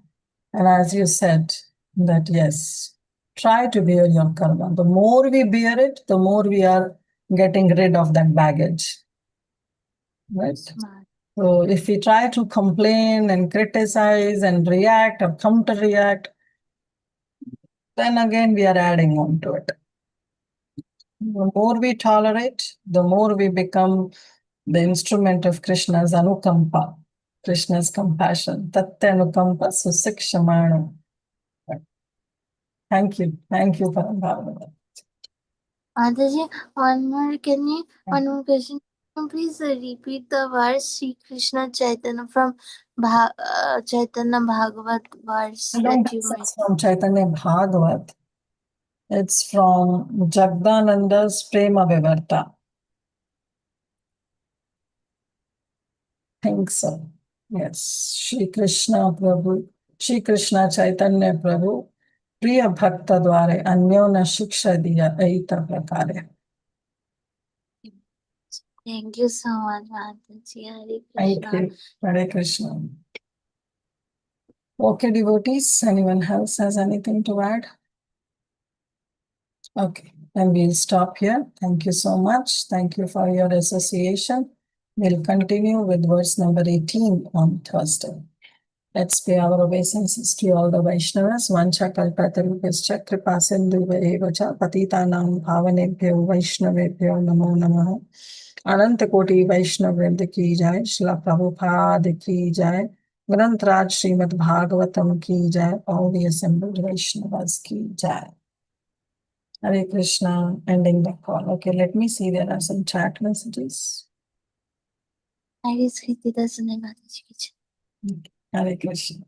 And as you said, that yes, try to bear your karma. The more we bear it, the more we are getting rid of that baggage. Right? So if we try to complain and criticize and react or counter-react, then again we are adding on to it. The more we tolerate, the more we become the instrument of Krishna's anukampa, Krishna's compassion. Tatte anukampa susikshamana. Thank you. Thank you, Parambhavana. Mataji, one more question. Can you please repeat the verse Sri Krishna Chaitanya from Chaitanya Bhagavat verse I don't that think you it's mentioned? from Chaitanya Bhagavat. It's from Jagdananda's Prema Vivarta. Think so. Yes. Shri Krishna Prabhu, Shri Krishna Chaitanya Prabhu, Priya Bhakta Dware, Anyona Shiksha Diya Aita Prakare. Thank you so much, Mataji. Hare Thank Krishna. you. Hare Krishna. Okay, devotees, anyone else has anything to add? Okay, then we'll stop here. Thank you so much. Thank you for your association. We'll continue with verse number 18 on Thursday. Let's pay our obeisances to all the Vaishnavas. Vancha kalpatarupascha kripasindhuva evacha patitanam bhavanebhyo Vaishnavebhyo namo namaha. Ananta Koti Vaishnavrind ki jai, Srila Prabhupada ki jai, Granth Raj Srimad Bhagavatam ki jai, all the assembled Vaishnavas ki jai. Hare Krishna, ending the call. Okay, let me see, there are some chat messages. Hare Krishna, Mataji. Hare Krishna.